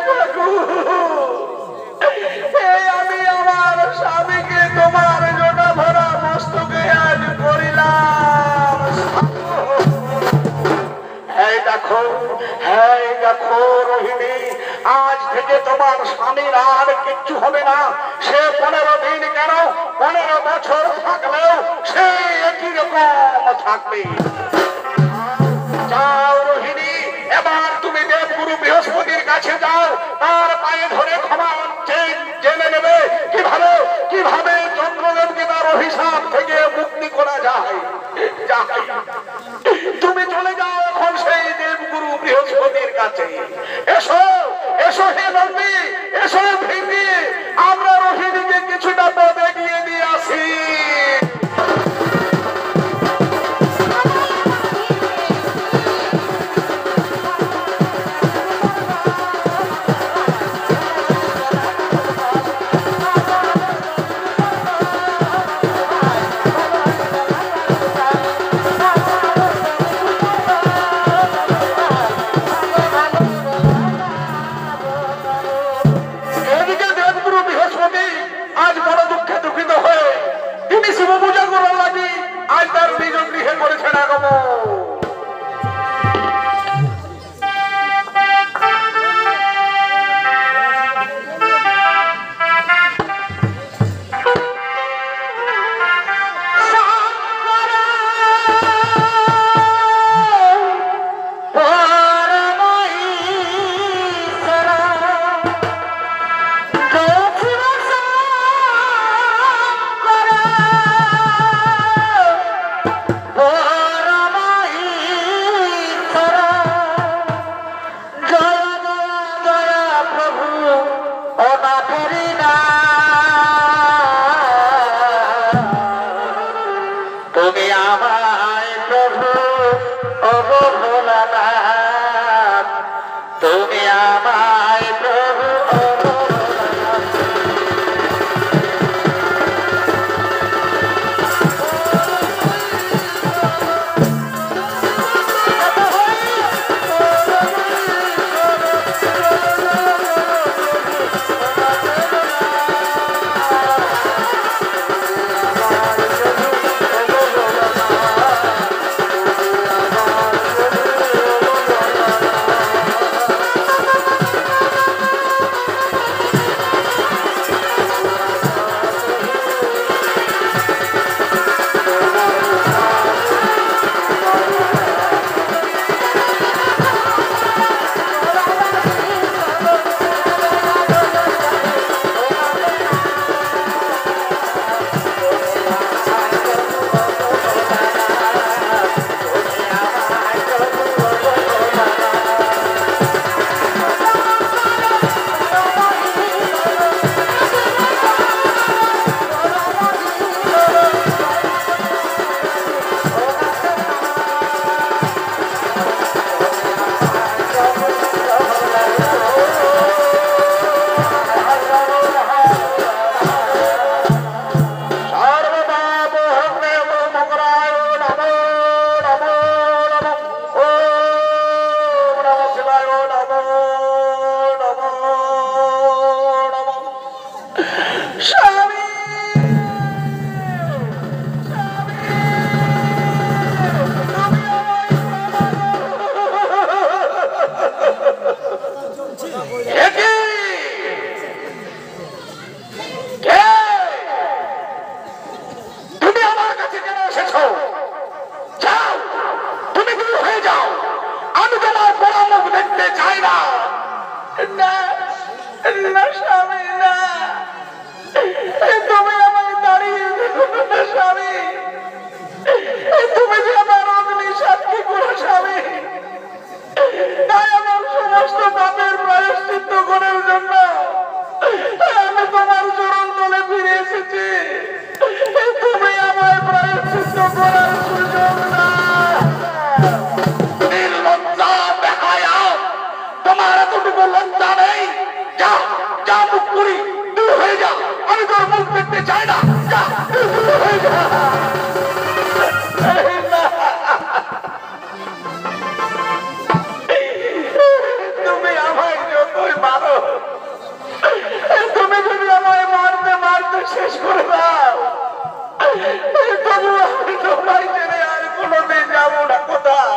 ঠাকুর। আমি আমার স্বামীকে তোমার জটা ভরা মস্তকে আজ করিলাম। দেখো রোহিণী, আজ থেকে তোমার স্বামীর আর কিচ্ছু হবে না। সে 15 দিন কেন 15 বছর থাকলেও সে একই রকম থাকবে। যাও রোহিণী, এবার তুমি দেবগুরু বৃহস্পতির কাছে যাও, তার পায়ে ধরে ক্ষমা জেনে নেবে কিভাবে চন্দ্রদেবকে তার অভিশাপ থেকে মুক্তি করা যায়। তুমি চলে যাও এখন সেই দেবগুরু বৃহস্পতির কাছে। এসো এসো হে নন্দী, এসো ভৃঙ্গি, আমরা রোহিণীকে কিছুটা পথ এগিয়ে দিয়ে আসি। কোনো মুখ দেখতে চাই না। না না স্বামী না, তুমি আমায় দাঁড়িয়ে দেখো না স্বামী, তুমি যে আমার অগ্নি সাক্ষী করো স্বামী, তাই আমার সমস্ত পাপের প্রায়শ্চিত্ত করার জন্য আমি তোমার চরণ তলে ফিরে এসেছি। তুমি আমায় প্রায়শ্চিত্ত করার সুযোগ না। নির্লজ্জা বেহায়া, তোমার এতটুকু লজ্জা নেই? যা যা মুখ করি, দূর হয়ে যা, আমি তোর মুখ দেখতে চাই না। যা দূর হয়ে যা। তুমি আমায় যতই মারো, তুমি যদি আমায় মারতে মারতে শেষ করে দাও, তবু আমি তোমায় ছেড়ে আর কোনোদিন যাবো না কোথাও।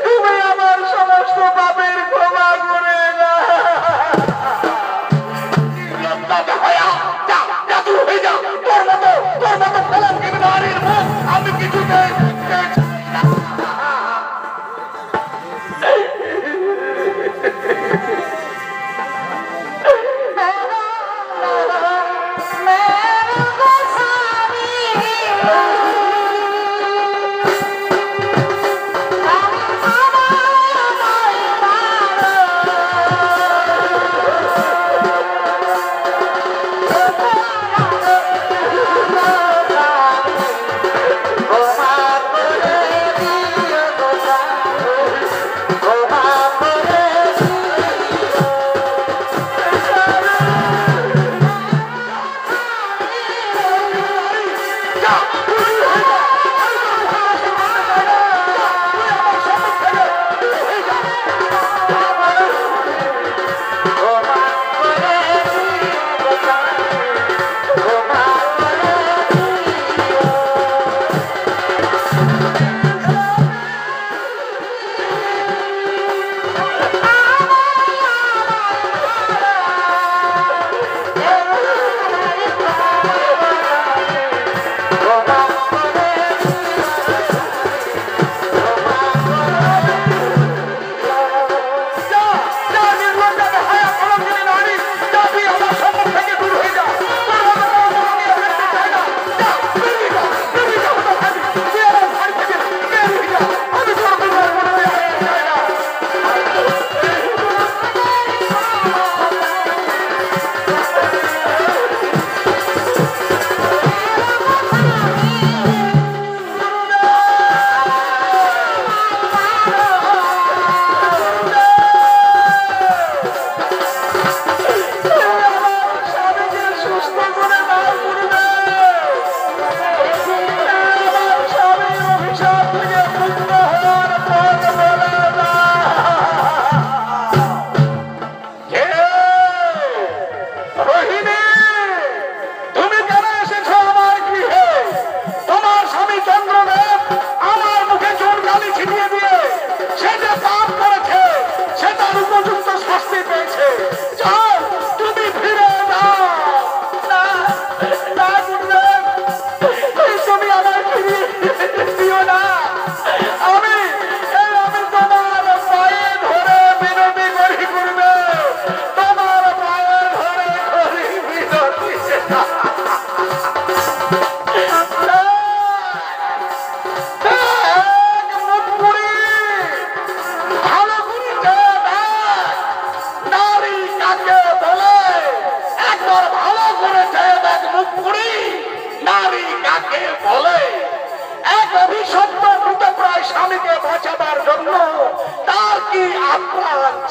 তুমি আমার সমস্ত পাপের ক্ষমা করে দাও। তোর মতো কলঙ্কিত নারীর মুখ আমি কিছুতেই দেখতে চাই না।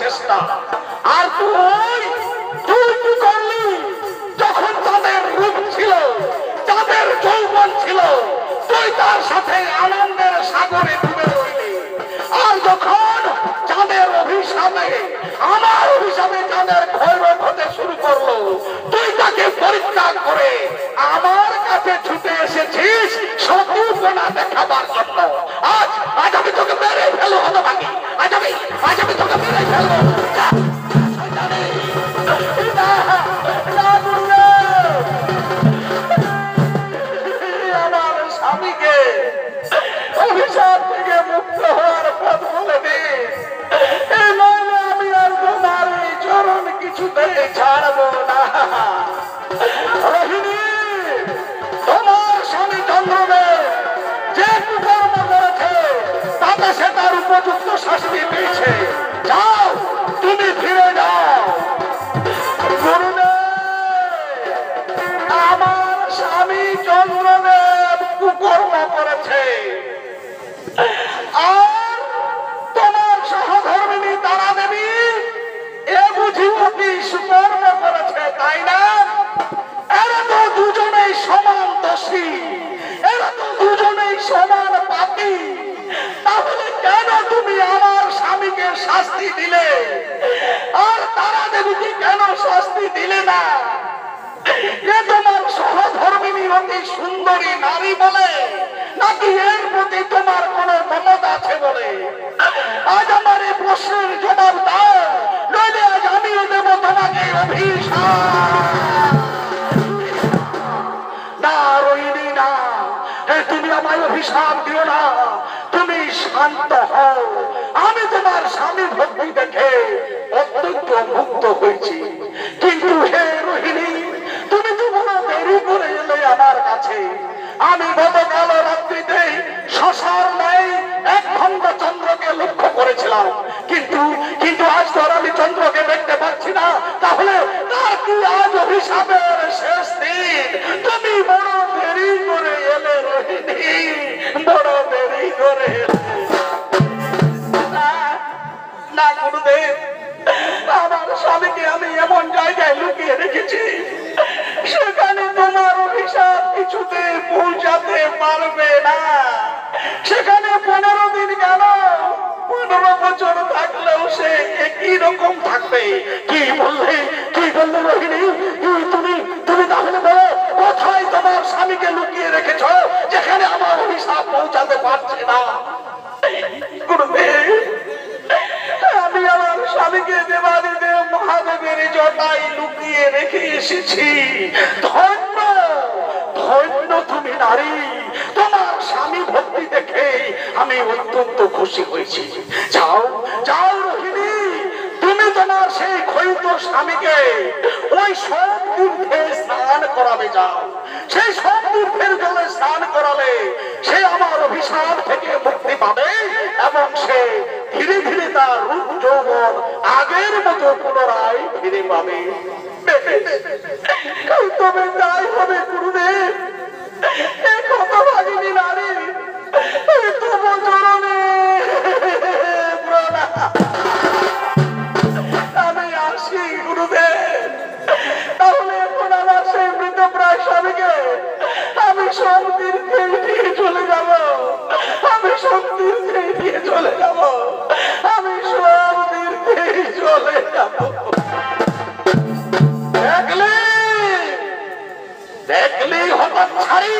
চেষ্টা আর তুই তুই কি করলি যখন তাদের রূপ ছিল তাদের যৌবন ছিল তুই তার সাথে আনন্দের সাগরে ডুবে রইলি আর যখন চাঁদের অভিশাপে আমার অভিশাপে চাঁদের ভৈরব হতে শুরু করলো তুই তাকে পরিত্যাগ করে আমার কাছে ছুটে এসেছিস শত্রুপনা দেখাবার জন্য আজ আজ আমি তোকে মেরে ফেলো হতভাগী আজ আমি তোকে মেরে ফেলবো আমার স্বামীকে অভিশাপ থেকে মুক্ত হওয়ার পথ বলে দে তার উপযুক্ত শাস্তি পেয়েছে। যাও, তুমি ফিরে যাও। গুরুদেব, আমার স্বামী চন্দ্রদেব কুকর্ম করেছে, আর তোমার সহধর্মিনী তারা দেবী এ বুঝি অতি সুকর্ম করেছে, তাই না? এরা তো দুজনেই সমান দোষী, এরা তো দুজনেই সমান পাপী। তাহলে কেন তুমি আমার স্বামীকে শাস্তি দিলে, আর তারা দেবীকে কেন শাস্তি দিলে না? এ তোমার সহধর্মিনী অতি সুন্দরী নারী বলে, নাকি এর প্রতি তোমার কোন মমতা আছে বলে? আজ আমার এই প্রশ্নের জবাব দাও, নইলে আজ আমিও দেব তোমাকে অভিশাপ। না রোহিণী, না, তুমি আমায় অভিশাপ দিও না, তুমি শান্ত হও। আমি তোমার স্বামী ভক্তি দেখে অত্যন্ত মুগ্ধ হয়েছি, কিন্তু হে রোহিণী, তুমি তো বড় দেরি করে এলে আমার কাছে। আমি গতকাল রাত্রিতে শশার ন্যায় এক খণ্ড চন্দ্রকে লক্ষ্য করেছিলাম, কিন্তু কিন্তু আজ তো আমি চন্দ্রকে দেখতে পাচ্ছি না। তাহলে তার কি আজ অভিশাপের শেষ দিন? তুমি বড় দেরি করে এলে রোহিণী, বড় দেরি করে এলে। না গুরুদেব, আমার স্বামীকে আমি এমন জায়গায় লুকিয়ে রেখেছি, সেখানে তোমার অভিশাপ কিছুতে পৌঁছাতে পারবে না। সেখানে 15 দিন গেল, 15 বছর থাকলেও সে একই রকম থাকবে। কি বললে রোহিণী? তুমি তুমি তাহলে বলো, কোথায় তোমার স্বামীকে লুকিয়ে রেখেছ, যেখানে আমার অভিশাপ পৌঁছাতে পারছে না? গুরুদেব, আমি আমার স্বামীকে দেবাদিদেব মহাদেবের জটায় লুকিয়ে রেখে এসেছি। ধন্য ধন্য তুমি নারী, তোমার স্বামী ভক্তি দেখে আমি অত্যন্ত খুশি হয়েছি। যাও যাও রোহিণী, তুমি তোমার সেই ক্ষয়িত স্বামীকে ওই সব তীর্থে স্নান করাবে। যাও, সেই সব তীর্থের জলে স্নান করালে সে আমার অভিশাপ থেকে মুক্তি পাবে, এবং সে ধীরে ধীরে তার রূপ যৌবন আগের মতো পুনরায় ফিরে পাবে। তবে তাই হবে গুরুদেব। এই কত ভাগিনী নারী, তবু চরণে প্রণাম। আমি আসি গুরুদেব। তাহলে এখন আমার সেই মৃতপ্রায় স্বামীকে আমি সব তীর্থে নিয়ে চলে যাব, আমি সব তীর্থে নিয়ে চলে যাব, আমি সব তীর্থে চলে যাব। দেখলি দেখলি হতচ্ছাড়ি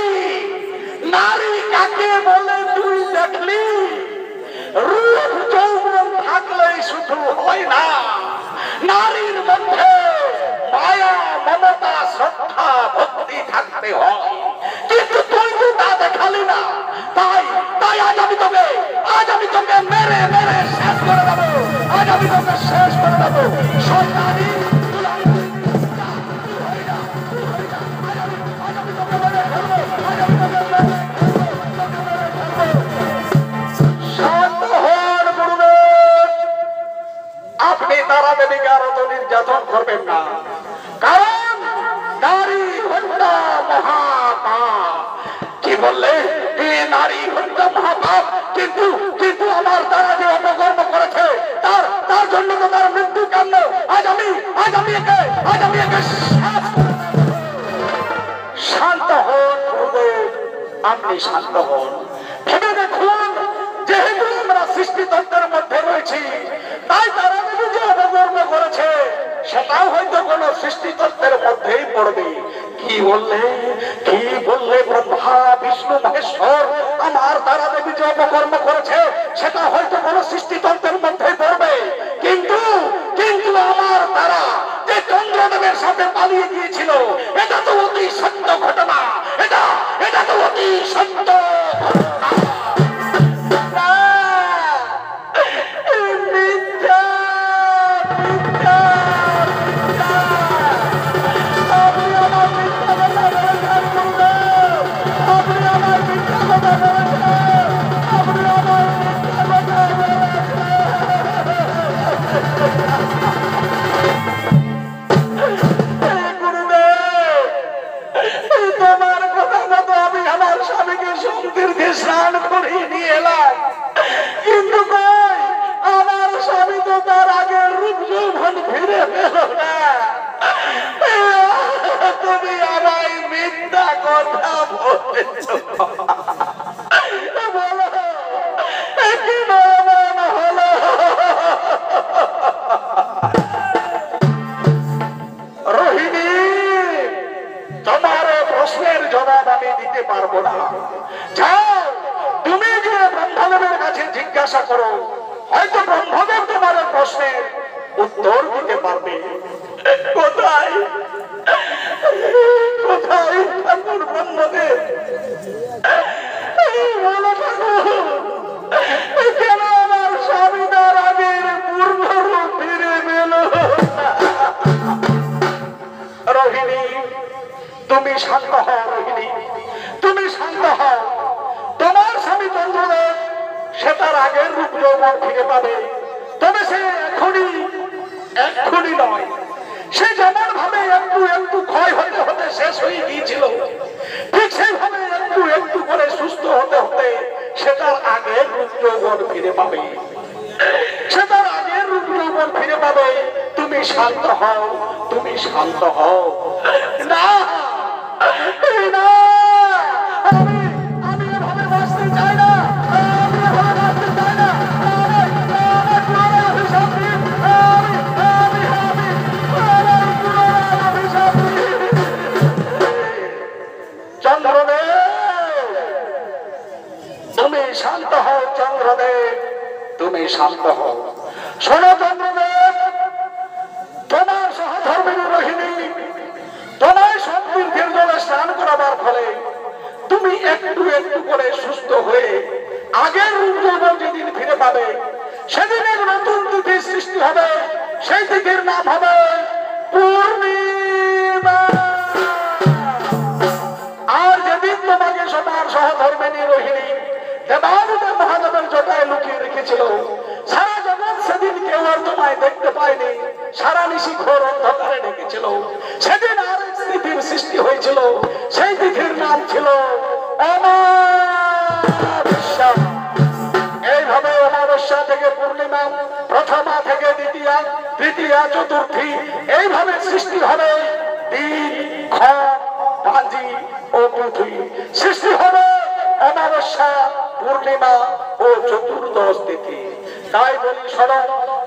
নারী কাকে বলে তুই দেখলি? রূপ যৌবন থাকলেই শুধু হয় না, নারীর মধ্যে মায়া, মমতা, শ্রদ্ধা, ভক্তি থাকতে হয়। কিন্তু তুই তো তা দেখালি না। তাই তাই আজ আমি তোকে মেরে মেরে শেষ করে দেবো। আজ আমি তোকে শেষ করে দেবো। শয়তানি আপনি তারা দেবীকে আরো তো নির্যাতন করবেন না, কারণ নারী হত্যা মহাপাপ। কি বললে? নারী হত্যা মহাপাপ, কিন্তু কিন্তু আমার তারা যে অপকর্ম করেছে তার জন্য তো তার মৃত্যু কাম্য। আজ আমি একে শান্ত হন গুরুদেব, আপনি শান্ত হন। ভেবে দেখুন, যেহেতু আমরা সৃষ্টিতন্ত্রের মধ্যে রয়েছি, তাই তারা যদি যে অপকর্ম করেছে সেটাও হয়তো কোন সৃষ্টিতন্ত্রের মধ্যেই পড়বে। কি বললে ব্রহ্মা, বিষ্ণু, মহেশ্বর আমার তারা দেবী যে অপকর্ম করেছে সেটা হয়তো কোন সৃষ্টিতন্ত্রের মধ্যেই পড়বে। কিন্তু কিন্তু আমার তারা যে চন্দ্রদেবের সাথে পালিয়ে গিয়েছিল, এটা তো অতি সত্য ঘটনা। এটা তো অতি সত্য ঘটনা। বলো, কি নয়ন হলো? রোহিণী, তোমার প্রশ্নের জবাব আমি দিতে পারবো না। যাও, তুমি গিয়ে ব্রহ্মদেবের কাছে জিজ্ঞাসা করো, হয়তো ব্রহ্মদেব তোমার প্রশ্নের উত্তর দিতে পারবে। কোথায় কোথায় ঠাকুর ব্রহ্মদেব? বলো ঠাকুর, কেন আমার স্বামীদার আগের পূর্ণ রূপ ফিরে পেল? রোহিণী, তুমি শান্ত হও। রোহিণী, তুমি শান্ত হও। তোমার স্বামী চন্দ্রদেব সে তার আগের রূপ যৌবন ফিরে পাবে, তবে সে এক্ষুনি নয়। সে যেমন ভাবে একটু একটু ক্ষয় হতে হতে শেষ হয়ে গিয়েছিল, ঠিক সেইভাবে একটু একটু করে সুস্থ হতে হতে সে তার আগের রূপ যৌবন ফিরে পাবে। সে তার আগের রূপ যৌবন ফিরে পাবে। তুমি শান্ত হও, তুমি শান্ত হও। না না, আমি এভাবে বাঁচতে চাই না। আমি এভাবে বাঁচতে চাই না। চন্দ্রদেব, তুমি শান্ত হও। চন্দ্রদেব, তুমি শান্ত হও। শোনো চন্দ্রদেব, তোমার সহধর্মিণী রোহিণী তোমায় সমতীর্থের জলে স্নান করাবার ফলে তুমি একটু একটু করে সুস্থ হয়ে আগের রূপ যৌবন যেদিন ফিরে পাবে, সেদিন এক নতুন তিথি সৃষ্টি হবে। সেই তিথির নাম হবে পূর্ণিমা। আর যেদিন তোমাকে তোমার সহধর্মিণী রোহিণী দেবাদিদেব মহাদেবের জটায় লুকিয়ে রেখেছিল, সারা জগৎ সেদিন কেউ আর তোমায় দেখতে পায়নি, সারা নিশি ঘোর অন্ধকারে ঢেকেছিল। সেদিন আর এক তিথির সৃষ্টি হয়েছিল। সেই তিথির নাম ছিল অমাবস্যা। এইভাবে অমাবস্যা থেকে পূর্ণিমা, প্রথমা থেকে দ্বিতীয়া, তৃতীয়া, চতুর্থী, এইভাবে সৃষ্টি হবে দিন, ক্ষণ, পাঁজি ও পৃথিবী। সৃষ্টি হবে অমাবস্যা, পূর্ণিমা ও চতুর্দশ তিথি। তাই বলি, শোনো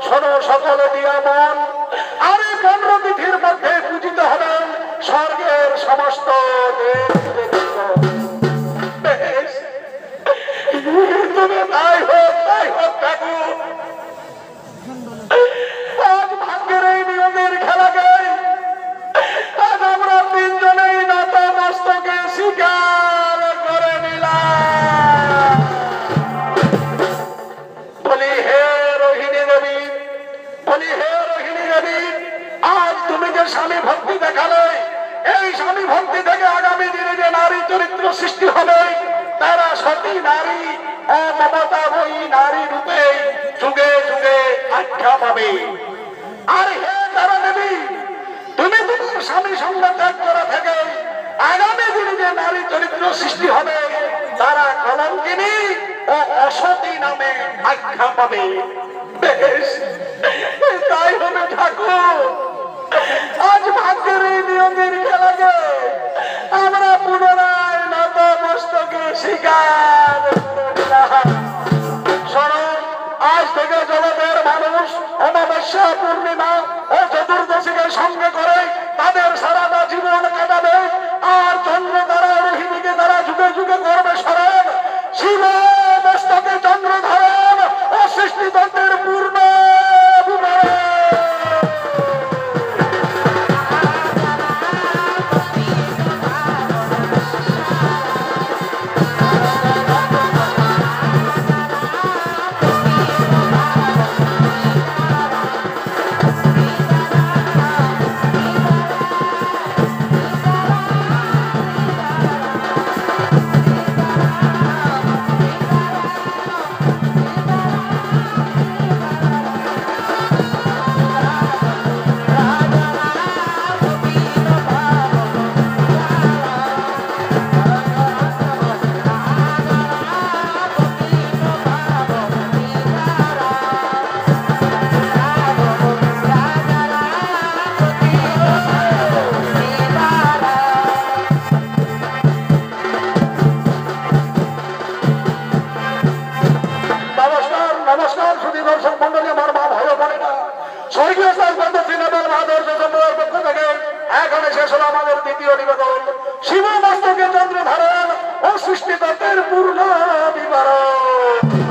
শোনো সকলে দিয়া মন, আর এই 15 তিথির মধ্যে পূজিত হবেন স্বর্গের সমস্ত দেব-দেবীগণ। বেশ, তুমি তাই হোক ঠাকুর। আজ ভাগ্যের এই নিয়মের খেলাকে আজ আমরা তিনজনেই নত মস্তকে স্বীকার করে নিলাম। বলি হে রোহিণী দেবী, বলি হে রোহিণী দেবী, আজ তুমি যে স্বামী ভক্তি দেখালে, এই স্বামী ভক্তি থেকে আগামী দিনে যে নারী চরিত্র সৃষ্টি হবে, তারা সতী নারী ও মমতাময়ী নারী রূপে যুগে যুগে আখ্যা পাবে। আর হে তারা দেবী, তুমি তোমার স্বামী সঙ্গ ত্যাগ করা থেকে আগামী দিনে যে নারী চরিত্র সৃষ্টি হবে, তারা কলঙ্কিনী ও অসতী নামে আখ্যা পাবে। বেশ, তাই হবে ঠাকুর। আজ ভাগ্যের এই নিয়মের খেলাকে আমরা পুনরায় নত মস্তকে স্বীকার করলাম। শোনো, আজ থেকে জগতের মানুষ অমাবস্যা, পূর্ণিমা ও চতুর্দশীকে সঙ্গে করে তাদের সারাটা জীবন কাটাবে। আর চন্দ্র দ্বারা রোহিণীকে তারা যুগে যুগে করবে স্মরণ। শিব মস্তকে চন্দ্র ধারণ ও সৃষ্টিতন্ত্রের পূর্ণ বিবরণ। দ্বিতীয় নিবেদন শিব মস্তকে চন্দ্র ধারণ ও সৃষ্টিতত্ত্বের পূর্ণ বিবরণ।